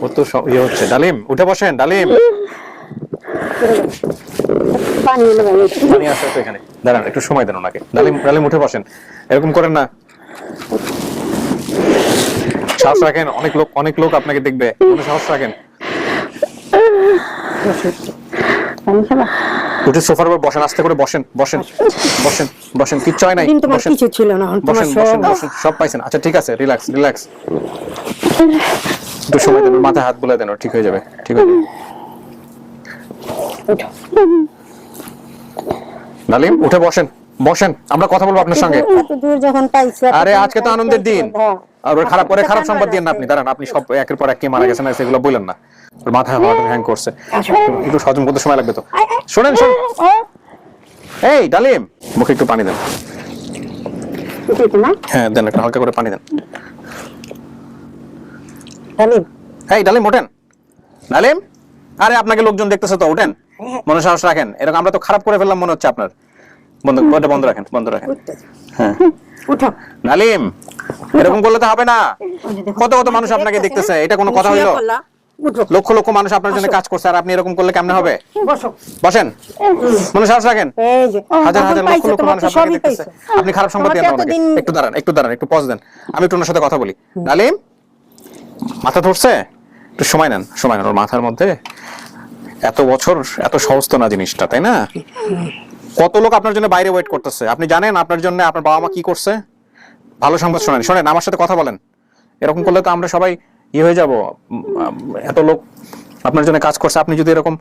ও তো ইয়ে হচ্ছে। ডালিম উঠে বসেন, ডালিম পানি আসে তো এখানে, দাঁড়ান একটু সময় দেন ওনাকে। ডালিম, ডালিম উঠে বসেন, এরকম করেন না, সাহস রাখেন, অনেক লোক আপনাকে দেখবে, মনে সাহস রাখেন। উঠে সোফার উপর বসেন, আস্তে করে বসেন, বসেন বসেন বসেন, কিচ্ছু হয় নাই, বসেন, কিছু ছিল না, বসেন বসেন বসেন, সব পাইছেন। আচ্ছা ঠিক আছে, রিল্যাক্স রিল্যাক্স, একটু সময় দেন, মাথায় হাত বুলাই দেন, ঠিক হয়ে যাবে, ঠিক হয়ে যাবে। ডালিম উঠে বসেন, বসেন, আমরা কথা বলবো আপনার সঙ্গে। আরে আজকে তো আনন্দের দিন, আবার খারাপ করে খারাপ সংবাদ দিন না আপনি। দাঁড়ান, আপনি সব একের পর এক কে মারা গেছে না সেগুলো বললেন না, মাথায় হ্যাং করছে, একটু হজম করতে সময় লাগবে তো। শোনেন, এই ডালিম, মুখে একটু পানি দেন, হ্যাঁ দেন, একটু হালকা করে পানি দেন। এই ডালিম ওঠেন, ডালিম, আরে আপনাকে লোকজন দেখতেছে তো, ওঠেন, মনে সাহস রাখেন। এরকম আমরা তো খারাপ করে ফেললাম মনে হচ্ছে আপনার, বন্ধ রাখেন, বন্ধ রাখেন। হ্যাঁ ডালিম, এরকম করলে তো হবে না, কত কত মানুষ আপনাকে দেখতেছে, এটা কোনো কথা হইলো? লক্ষ লক্ষ মানুষ আপনার জন্য কাজ করছে, আর আপনি এরকম করলে কেমনে হবে? বসেন, মনে সাহস রাখেন, হাজার হাজার লক্ষ লক্ষ মানুষ আপনাকে দেখতেছে, আপনি খারাপ সংবাদ দিয়েন না ওনাকে। একটু দাঁড়ান, একটু দাঁড়ান, একটু পজ দেন, আমি একটু ওনার সাথে কথা বলি। ডালিম, মাথা ধরছে, একটু সময় নেন, সময় নেন। ওর মাথার মধ্যে এত বছর, এত সহজ তো না জিনিসটা, তাই না? কত লোক আপনার জন্য বাইরে ওয়েট করতেছে, আপনি জানেন আপনার জন্য আপনার বাবা মা কি করছে? ভালো সংবাদ শোনেন, শোনেন, আমার সাথে কথা বলেন। এরকম করলে তো আমরা সবাই ইয়ে হয়ে যাব, এত লোক আপনার জন্য কাজ করছে, আপনি যদি এরকম,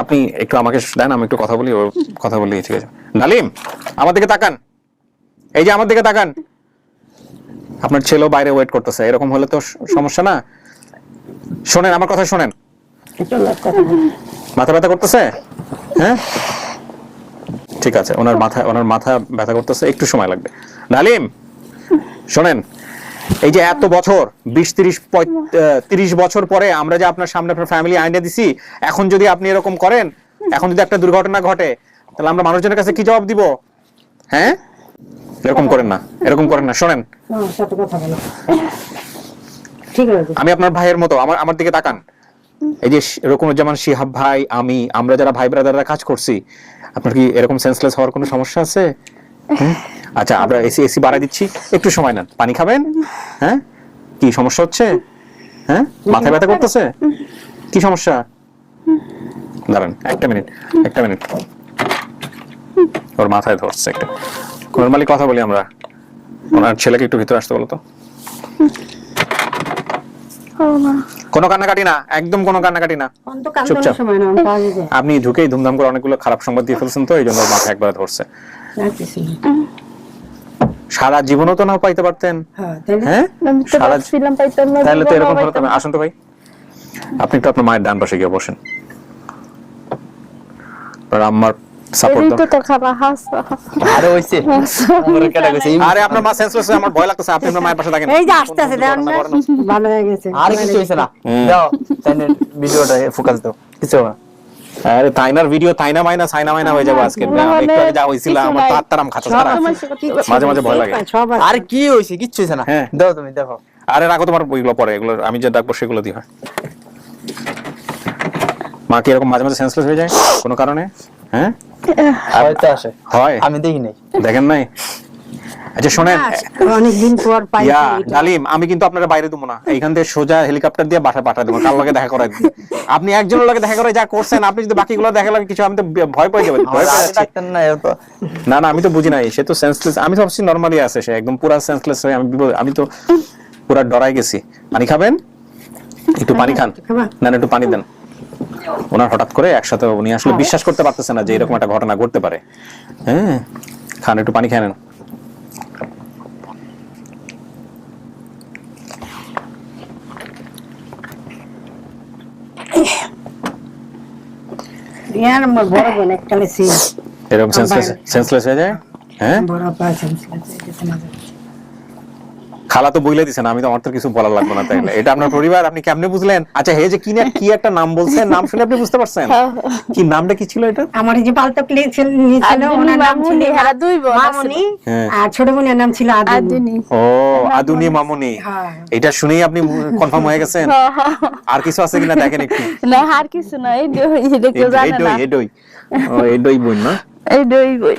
আপনি একটু আমাকে দেন, আমি একটু কথা বলি, ওর কথা বলি, ঠিক আছে? ডালিম, আমার দিকে তাকান, এই যে আমার দিকে তাকান, আপনার ছেলেও বাইরে ওয়েট করতেছে, এরকম হলে তো সমস্যা না। শোনেন আমার কথা, শোনেন, মাথা ব্যথা করতেছে? হ্যাঁ ঠিক আছে, ওনার মাথা ব্যথা করতেছে, একটু সময় লাগবে। ডালিম শোনেন, এই যে এত বছর, 20-30 বছর পরে আমরা যে আপনার সামনে আপনার ফ্যামিলি আইনে দিছি, এখন যদি আপনি এরকম করেন, এখন যদি একটা দুর্ঘটনা ঘটে, তাহলে আমরা মানুষজনের কাছে কি জবাব দিব? হ্যাঁ, এরকম করেন না, এরকম করেন না। শোনেন, আমি আপনার ভাইয়ের মতো, আমার দিকে তাকান। এই যে রকুনুজ্জামান শিহাব ভাই, আমরা যারা ভাই ব্রাদাররা কাজ করছি, আপনার কি এরকম সেন্সলেস হওয়ার কোনো সমস্যা আছে? আচ্ছা, আমরা এসি বাড়াই দিচ্ছি, একটু সময় নেন, পানি খাবেন? হ্যাঁ, কি সমস্যা হচ্ছে? হ্যাঁ, মাথা ব্যথা করতেছে, কি সমস্যা? দাঁড়ান, একটা মিনিট, ওর মাথায় ধরছে একটা। নরমালি কথা বলি আমরা, ওনার ছেলেকে একটু ভিতরে আসতে বলো তো। কোনো কান্নাকাটি না, একদম কোনো কান্নাকাটি না, চুপচাপ। আপনি ঢুকেই ধুমধাম করে অনেকগুলো খারাপ সংবাদ দিয়ে ফেলছেন, তো এই জন্য মাথা একবার ধরছে। সারা জীবনও তো নাও পাইতে পারতেন, হ্যাঁ, তাহলে তো এরকম হতো না। আসুন তো ভাই, আপনি একটু আপনার মায়ের ডান পাশে গিয়ে বসেন, আমার সাপোর্ট দাও। আরে হইছে, আরে আপনার মা সেন্সলেস, আমার ভয় লাগতেছে, আপনি আপনার মায়ের পাশে থাকেন। এই যে আসতেছে, ভালো হয়ে গেছে, আর কিছু হইছে না, দাও তাইনের ভিডিওটা ফোকাস দাও, কিছু না। আরে তাইনার ভিডিও তাইনা মাইনা সাইনা মাইনা হয়ে যাবে আজকে, একটু আগে যা হইছিল আমার তারাম খাচ্ছ, মাঝে মাঝে ভয় লাগে। আর কি হইছে? কিচ্ছু হইছে না, দাও তুমি দেখো। আরে রাখো তোমার বইগুলো পরে, এগুলো আমি যে ডাকবো সেগুলো দিয়ে হয়। মা কি এরকম মাঝে মাঝে সেন্সলেস হয়ে যায় কোনো কারণে? হ্যাঁ হয়তো আসে, হয়, আমি দেখি নাই। দেখেন নাই? আচ্ছা শোনেন অনেকদিন পর পাইছি ইয়া এটা। ডালিম, আমি কিন্তু আপনারা বাইরে দেবো না, এইখান থেকে সোজা হেলিকপ্টার দিয়ে বাসায় পাঠা দেবো, কার লগে দেখা করাই দিন। আপনি একজনের লগে দেখা করে যা করছেন, আপনি যদি বাকিগুলো দেখা লাগে কিছু, আমি তো ভয় পেয়ে যাবেন। ভয় পেয়ে যাচ্ছি। ডাক্তার না এত না না, আমি তো বুঝি নাই, সে তো সেন্সলেস, আমি তো ভাবছি নরমালি আছে, সে একদম পুরা সেন্সলেস হয়ে আমি তো পুরা ডরাই গেছি। পানি খাবেন? একটু পানি খান। না না, একটু পানি দেন। ওনার হঠাৎ করে একসাথে উনি আসলে বিশ্বাস করতে পারতেছে না যে এরকম একটা ঘটনা ঘটতে পারে। হ্যাঁ খান, একটু পানি খেয়ে নেন। ইয়ার আমার বড় বোন এককালে ছিল, এরকম সেন্সলেস হয়ে যায়। হ্যাঁ বড় পার্সেন্ট ছিল, যেতে না যেতে। খালা তো বইলে দিছেন, আমি তো, আমার তো কিছু বলার লাগবে না তাইলে। এটা আপনার পরিবার, আপনি কেমনে বুঝলেন? আচ্ছা হে যে কি একটা নাম বলছেন, নাম শুনে আপনি বুঝতে পারছেন? কি নামটা কি ছিল এটা? আমার এই যে পালতক নিয়েছিল, ওনার নাম ছিল হারা দুই বোন মামনি, হ্যাঁ। আর ছোট বোনের নাম ছিল আদুনি। আদুনি। ও আদুনি মামুনি, হ্যাঁ। এটা শুনেই আপনি কনফার্ম হয়ে গেছেন? আর কিছু আছে কিনা দেখেন একটু। না আর কিছু না, এই দই, এটা কেউ জানে না। এডই ও এডই বোন না? এই দই বই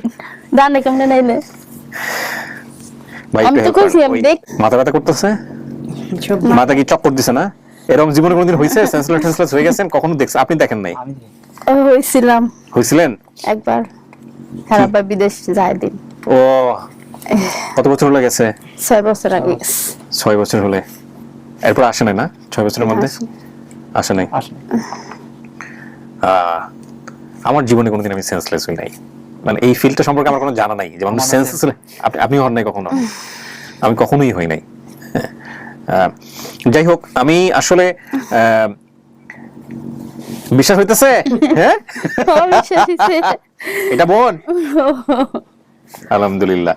জানে কেমনে নাইলে। ভাই আমি তো কইছি, আমি দেখ। মাথা ব্যথা করতেছে, মাথা কি চক্কর দিছে না? এরকম জীবনে কোনোদিন হইছে সেন্সলেস হয়ে গেছেন? কখনো দেখছেন? আপনি দেখেন নাই? হইছিলাম হইছিলেন একবার, খারাপ বিদেশ যায় দিন। ও কত বছর হলো গেছে? 6 বছর আগে। 6 বছর হলে এরপর আসে নাই না? 6 বছরের মধ্যে আসে নাই? আমার জীবনে কোনোদিন আমি সেন্সলেস হই নাই, মানে এই ফিল্ডটা সম্পর্কে আমার কোনো জানা নাই, যেমন সেন্সলেস। আপনি হন নাই কখনো? আমি কখনোই হই নাই। যাই হোক, আমি আসলে বিশ্বাস হইতেছে। হ্যাঁ এটা বোন, আলহামদুলিল্লাহ।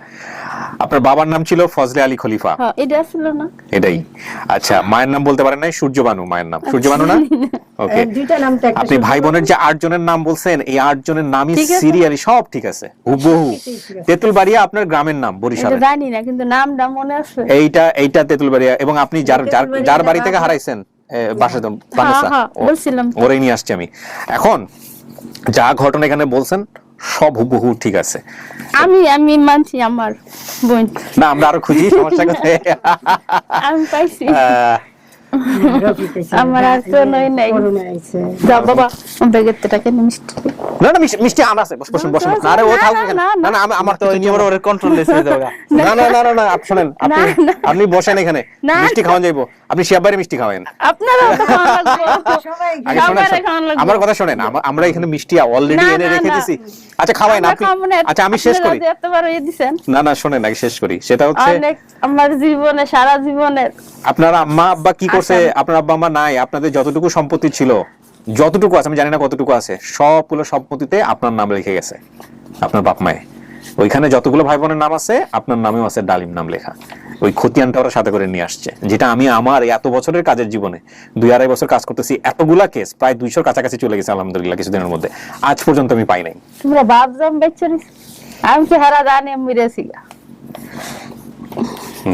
আপনার বাবার নাম ছিল ফজলে আলী খলিফা? এটা ছিল না? এটাই। আচ্ছা, মায়ের নাম বলতে পারেন নাই? সূর্যবানু মায়ের নাম? সূর্যবানু না? ওকে। দুইটা নাম তো একটা। আপনি ভাই বোনের যে 8 জনের নাম বলছেন, এই 8 জনের নামই সিরিয়ালি সব ঠিক আছে, হুবহু। তেঁতুলবাড়িয়া আপনার গ্রামের নাম, বরিশালে। এটা জানি না, কিন্তু নামটা মনে আছে। এইটা তেঁতুলবাড়িয়া। এবং আপনি যার বাড়ি থেকে হারাইছেন বাসাতে বানেসা, বলছিলাম ওরেই নিয়ে আসছি আমি। এখন যা ঘটনা এখানে বলছেন সব হুবহু ঠিক আছে। আমি মানছি আমার বোন। না আমরা আরো খুঁজি, সমস্যা কোথায়? আমি পাইছি, আমার আর তো নই নাই। যা বাবা, ব্যাগের টাকা মিষ্টি। না না, মিষ্টি আনা আছে, বসুন। আরে ও থাকুক এখানে। না না, আমার তো নিয়ম ওর কন্ট্রোল লেসে দাও। না না না না, আপনি শুনেন, আপনি বসেন এখানে, মিষ্টি খাওয়ান যাইবো। আপনি শিয়াবারে মিষ্টি খাওয়ান। আপনারা তো খাওয়া লাগবে, আগে শুনেন, আমার কথা শুনেন, আমরা এখানে মিষ্টি অলরেডি এনে রেখে দিয়েছি। আচ্ছা খাওয়ান আপনি। আচ্ছা আমি শেষ করি। এতবার ইয়ে দিবেন? না না শুনেন, আগে শেষ করি। সেটা হচ্ছে আমার জীবনে, সারা জীবনের আপনার আম্মা আব্বা কি করছে? আপনার আব্বা আম্মা নাই, আপনাদের যতটুকু সম্পত্তি ছিল, যতটুকু আছে, আমি জানি না কতটুকু আছে, সবগুলো সম্পত্তিতে আপনার নাম লিখে গেছে, আপনার বাপ মায়ে। ওইখানে যতগুলো ভাই বোনের নাম আছে, আপনার নামেও আছে ডালিম নাম লেখা। ওই খতিয়ানটা ওরা সাথে করে নিয়ে আসছে, যেটা আমি আমার এত বছরের কাজের জীবনে 2-2.5 বছর কাজ করতেছি, এতগুলা কেস প্রায় 200-র কাছাকাছি চলে গেছে আলহামদুলিল্লাহ কিছুদিনের মধ্যে। আজ পর্যন্ত আমি পাই নাই। তোমরা বাপ জাম বেচছনি, আমি কি হারা জানি আমি মরেছি।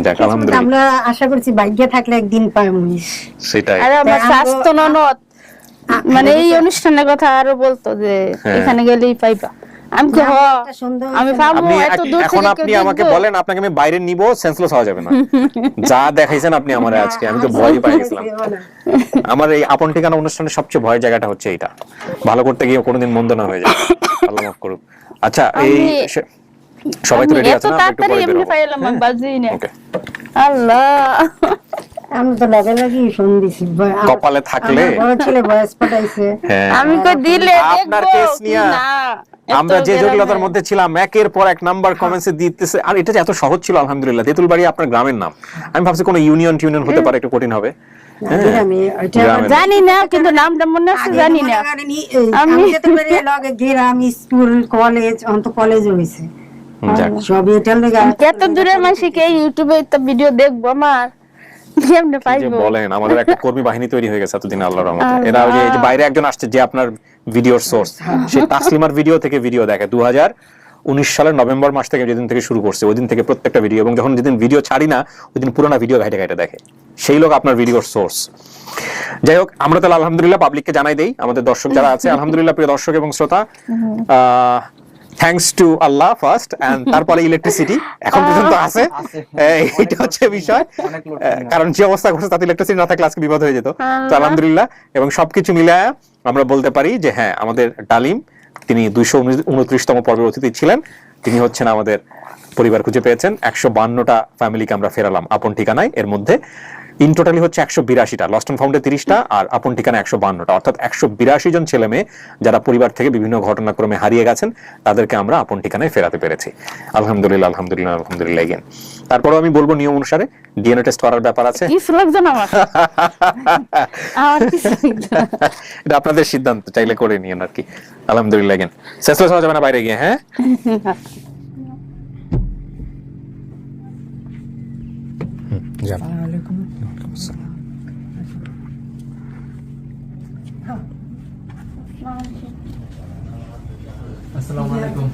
যাক আলহামদুলিল্লাহ, আমরা আশা করছি ভাগ্য থাকলে একদিন পাবো। সেটাই। আরে আমার স্বাস্থ্য ননদ মানে এই অনুষ্ঠানের কথা আরো বলতো যে এখানে গেলেই পাইবা। আমি কি আমি পাবো? এত দূর থেকে এখন আপনি আমাকে বলেন, আপনাকে আমি বাইরে নিব, সেন্সলেস হওয়া যাবে না। যা দেখাইছেন আপনি আমারে আজকে, আমি তো ভয়ই পাই গেছিলাম। আমার এই আপন ঠিকানা অনুষ্ঠানের সবচেয়ে ভয়ের জায়গাটা হচ্ছে এইটা, ভালো করতে গিয়ে কোনোদিন মন্দ না হয়ে যায়, আল্লাহ মাফ করুক। আচ্ছা এই সবাই তো রেডি আছে না? একটু পরে বের হবো। ওকে। আল্লাহ, আমি তো লাগে নাকি ফোন দিছি, কপালে থাকলে বড় ছেলে বয়স পাঠাইছে। আমি কই দিলে আপনার কেস নিয়া আমরা যে জটিলতার মধ্যে ছিলাম, একের পর এক নাম্বার কমেন্টসে দিতেছে। আর এটা যে এত সহজ ছিল আলহামদুলিল্লাহ। তেঁতুলবাড়ি আপনার গ্রামের নাম, আমি ভাবছি কোনো ইউনিয়ন হতে পারে, একটু কঠিন হবে। জানি না, কিন্তু নামটা মনে আছে, জানি না। আমি তো বেরিয়ে লগে গ্রাম, স্কুল, কলেজ, অন্ত কলেজ হইছে সব। এটা লাগে কত দূরের মানুষকে ইউটিউবে তো ভিডিও দেখবো, আমার কেমনে পাইবো? বলেন, আমাদের একটা কর্মী বাহিনী তৈরি হয়ে গেছে এতদিন আল্লাহর রহমতে। এরা ওই যে বাইরে একজন আসছে যে আপনার ভিডিওর সোর্স, সে তাসলিমার ভিডিও থেকে ভিডিও দেখে 2019 সালের নভেম্বর মাস থেকে যেদিন থেকে শুরু করছে ওই দিন থেকে প্রত্যেকটা ভিডিও, এবং যখন যেদিন ভিডিও ছাড়ি না ওই দিন পুরোনো ভিডিও ঘাইটে ঘাইটে দেখে, সেই লোক আপনার ভিডিওর সোর্স। যাই হোক, আমরা তাহলে আলহামদুলিল্লাহ পাবলিককে জানাই দেই, আমাদের দর্শক যারা আছে, আলহামদুলিল্লাহ প্রিয় দর্শক এবং শ্রোতা, thanks to Allah first, and তারপরে ইলেকট্রিসিটি এখন পর্যন্ত আছে। এইটা হচ্ছে বিষয়, কারণ যে অবস্থা ঘটছে তাতে ইলেকট্রিসিটি না থাকলে আজকে বিপদ হয়ে যেত। তো আলহামদুলিল্লাহ, এবং সবকিছু মিলায় আমরা বলতে পারি যে হ্যাঁ, আমাদের ডালিম তিনি 229তম পর্বের অতিথি ছিলেন। তিনি হচ্ছেন আমাদের পরিবার খুঁজে পেয়েছেন। 152টা ফ্যামিলিকে আমরা ফেরালাম আপন ঠিকানায়। এর মধ্যে ইন টোটালি হচ্ছে 182টা, লস্ট অ্যান্ড ফাউন্ডে 30টা, আর আপন ঠিকানা 152টা, অর্থাৎ 182 জন ছেলে মেয়ে যারা পরিবার থেকে বিভিন্ন ঘটনাক্রমে হারিয়ে গেছেন তাদেরকে আমরা আপন ঠিকানায় ফেরাতে পেরেছি। আলহামদুলিল্লাহ, আলহামদুলিল্লাহ, আলহামদুলিল্লাহ। এগেন তারপরেও আমি বলবো নিয়ম অনুসারে ডিএনএ টেস্ট করার ব্যাপার আছে। কিছু লোকজন আমার কিছু লোকজন। এটা আপনাদের সিদ্ধান্ত, চাইলে করে নিয়েন আর কি। আলহামদুলিল্লাহ। এগেন শেষলেস হওয়া যাবে না বাইরে গিয়ে। হ্যাঁ, যান। আসসালামু আলাইকুম।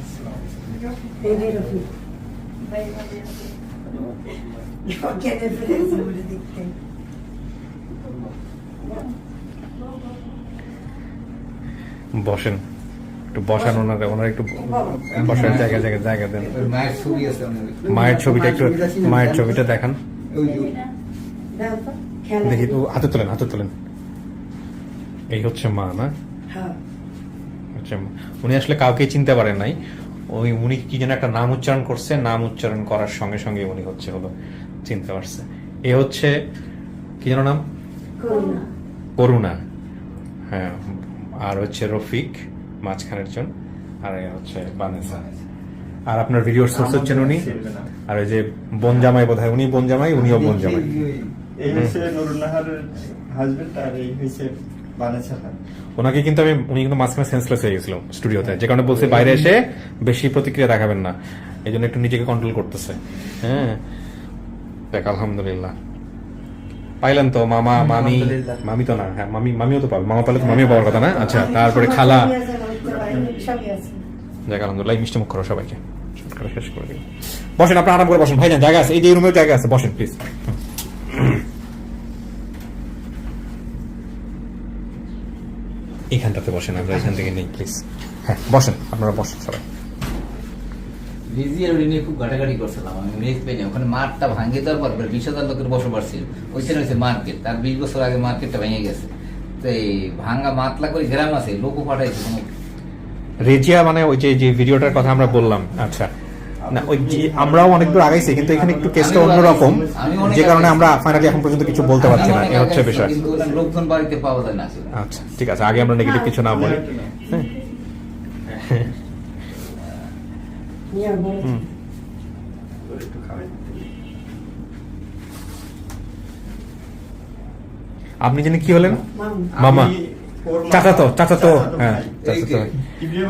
বসেন, একটু বসান, ওনারা একটু বসার জায়গা দেন। মায়ের ছবি আছে, মায়ের ছবিটা দেখান দেখি তো। হাতে তোলেন। এই হচ্ছে মা না? আচ্ছা, উনি আসলে কাউকে চিনতে পারেন নাই। উনি কি যেন একটা নাম উচ্চারণ করছে, নাম উচ্চারণ করার সঙ্গে সঙ্গে উনি হলো চিনতে পারছে। এ হচ্ছে কি যেন নাম? করুণা। হ্যাঁ, আর হচ্ছে রফিক মাঝখানের জন, আর হচ্ছে বানেসা। আর আপনার ভিডিওর সোর্স হচ্ছেন উনি, আর ওই যে বোন জামাই বোধহয়, উনি বোন জামাই, উনিও বোন জামাই। এই হচ্ছে নুরুন্নাহারের হাজবেন্ড, আর এই হচ্ছে বানেসা। ওনাকে কিন্তু উনি কিন্তু মাঝখানে সেন্সলেস হয়ে গেছিল স্টুডিওতে, যে কারণে বলছে বাইরে এসে বেশি প্রতিক্রিয়া দেখাবেন না, এই জন্য একটু নিজেকে কন্ট্রোল করতেছে। হ্যাঁ, দেখ আলহামদুলিল্লাহ পাইলেন তো মামা, মামি তো না, হ্যাঁ মামিও তো পাবে, মামা পালে তো মামিও পাওয়ার কথা না। আচ্ছা, তারপরে খালা। দেখ আলহামদুলিল্লাহ, মিষ্টি মুখ করো সবাইকে, শেষ করে দিই। বসেন, আপনার আরাম করে বসেন, ভাইজান জায়গা আছে, এই যে রুমের জায়গা আছে, বসেন প্লিজ। এখানটাতে বসেন, আমরা এখান থেকে নেই প্লিজ। হ্যাঁ বসেন, আপনারা বসেন সবাই। রিজিয়ার নিয়ে খুব ঘাটাঘাটি করছিলাম আমি, মেঘ পেনে ওখানে মাঠটা ভাঙে দেওয়ার পর 20,000 লোকের বসবাস ছিল, ওইখানে হয়েছে মার্কেট। তার 20 বছর আগে মার্কেটটা ভেঙে গেছে। তো এই ভাঙা মাতলা করে গ্রাম আছে, লোকও পাঠাইছে। রেজিয়া মানে ওই যে ভিডিওটার কথা আমরা বললাম। আচ্ছা, না ওই যে আমরাও অনেক দূর আগাইছি, কিন্তু এখানে একটু কেসটা অন্যরকম, যে কারণে আমরা ফাইনালি এখন পর্যন্ত কিছু বলতে পারছি না। এ হচ্ছে বিষয়। কিন্তু লোকজন বাড়িতে পাওয়া যায় না। আচ্ছা ঠিক আছে, আগে আমরা নেগেটিভ কিছু না বলি। আপনি জানি কি হলেন? মামা, চাচা তো হ্যাঁ,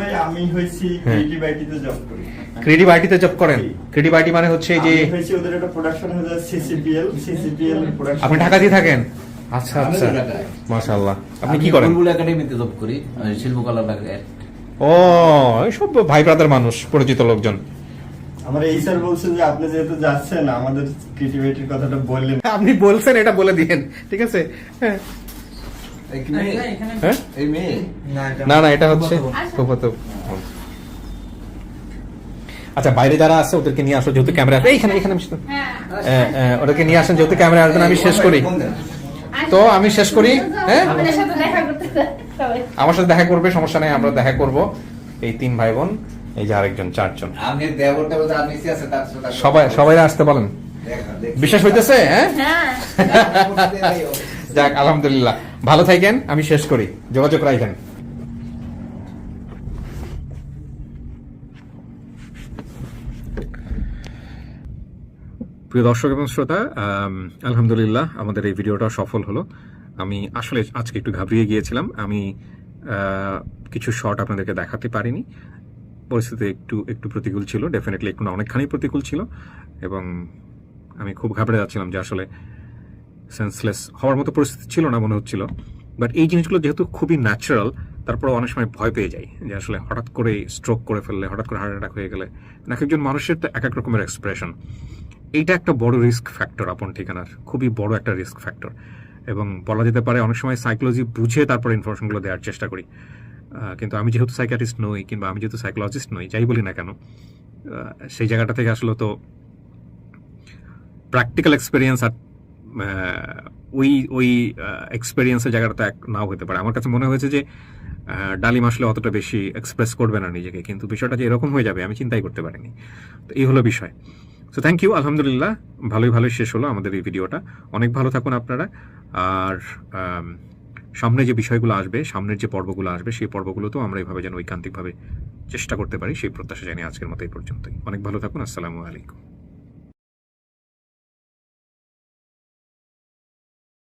ভাই আমি হইছি ক্রিয়েটিভ আইটিতে জব করি। ক্রিয়েটিভ আইটিতে জব করেন? ক্রিয়েটিভ আইটি মানে হচ্ছে যে ওদের একটা প্রোডাকশন হচ্ছে সিসিপিএল প্রোডাকশন। আপনি ঢাকা দিয়ে থাকেন? আচ্ছা আচ্ছা, মাশাআল্লাহ। আপনি কি করেন? বুলবুল একাডেমিতে জব করি, শিল্পকলা বিভাগে। ও, সব ভাই ব্রাদার মানুষ, পরিচিত লোকজন। আমার এই স্যার বলছেন যে আপনি যেহেতু যাচ্ছেন আমাদের ক্রিয়েটিভিটির কথাটা বললেন। আপনি বলছেন, এটা বলে দিয়েন, ঠিক আছে? হ্যাঁ, না এটা হচ্ছে ফুফাতো। আচ্ছা, বাইরে যারা আছে ওদেরকে নিয়ে আসো, যেহেতু ক্যামেরা আছে এইখানে, ওদেরকে নিয়ে আসেন, যেহেতু ক্যামেরা আসবেন। আমি শেষ করি তো, আমি শেষ করি। হ্যাঁ, আমার সাথে দেখা করবে, সমস্যা নেই, আমরা দেখা করব। এই 3 ভাই বোন, এই যে আরেকজন, 4 জন। সবাই আসতে বলেন, বিশ্বাস হইতেছে? হ্যাঁ, যাক আলহামদুলিল্লাহ, ভালো থাকেন। আমি শেষ করি, যোগাযোগ রাখেন। প্রিয় দর্শক এবং শ্রোতা, আলহামদুলিল্লাহ আমাদের এই ভিডিওটা সফল হলো। আমি আসলে আজকে একটু ঘাবড়িয়ে গিয়েছিলাম, আমি কিছু শর্ট আপনাদেরকে দেখাতে পারিনি। পরিস্থিতি একটু প্রতিকূল ছিল, ডেফিনেটলি একটু না অনেকখানি প্রতিকূল ছিল, এবং আমি খুব ঘাবড়ে যাচ্ছিলাম যে আসলে সেন্সলেস হওয়ার মতো পরিস্থিতি ছিল না মনে হচ্ছিল। বাট এই জিনিসগুলো যেহেতু খুবই ন্যাচারাল, তারপরে অনেক সময় ভয় পেয়ে যাই যে আসলে হঠাৎ করে স্ট্রোক করে ফেললে, হঠাৎ করে হার্ট অ্যাটাক হয়ে গেলে এক একজন মানুষের তো এক এক রকমের এক্সপ্রেশন। এইটা একটা বড় রিস্ক ফ্যাক্টর, আপন ঠিকানার খুবই বড় একটা রিস্ক ফ্যাক্টর। এবং বলা যেতে পারে অনেক সময় সাইকোলজি বুঝে তারপর ইনফরমেশনগুলো দেওয়ার চেষ্টা করি, কিন্তু আমি যেহেতু সাইকিয়াট্রিস্ট নই কিংবা আমি যেহেতু সাইকোলজিস্ট নই, যাই বলি না কেন, সেই জায়গাটা থেকে আসলে তো প্র্যাকটিক্যাল এক্সপিরিয়েন্স আর ওই এক্সপিরিয়েন্সের জায়গাটা এক নাও হতে পারে। আমার কাছে মনে হয়েছে যে ডালিম আসলে অতটা বেশি এক্সপ্রেস করবে না নিজেকে, কিন্তু বিষয়টা যে এরকম হয়ে যাবে আমি চিন্তাই করতে পারিনি। তো এই হলো বিষয়। সো থ্যাংক ইউ, আলহামদুলিল্লাহ ভালোই শেষ হলো আমাদের এই ভিডিওটা। অনেক ভালো থাকুন আপনারা। আর সামনে যে বিষয়গুলো আসবে, সামনের যে পর্বগুলো আসবে, সেই পর্বগুলোতেও আমরা এইভাবে যেন ঐকান্তিকভাবে চেষ্টা করতে পারি, সেই প্রত্যাশা জানিয়ে আজকের মতো এই পর্যন্তই। অনেক ভালো থাকুন। আসসালামু আলাইকুম।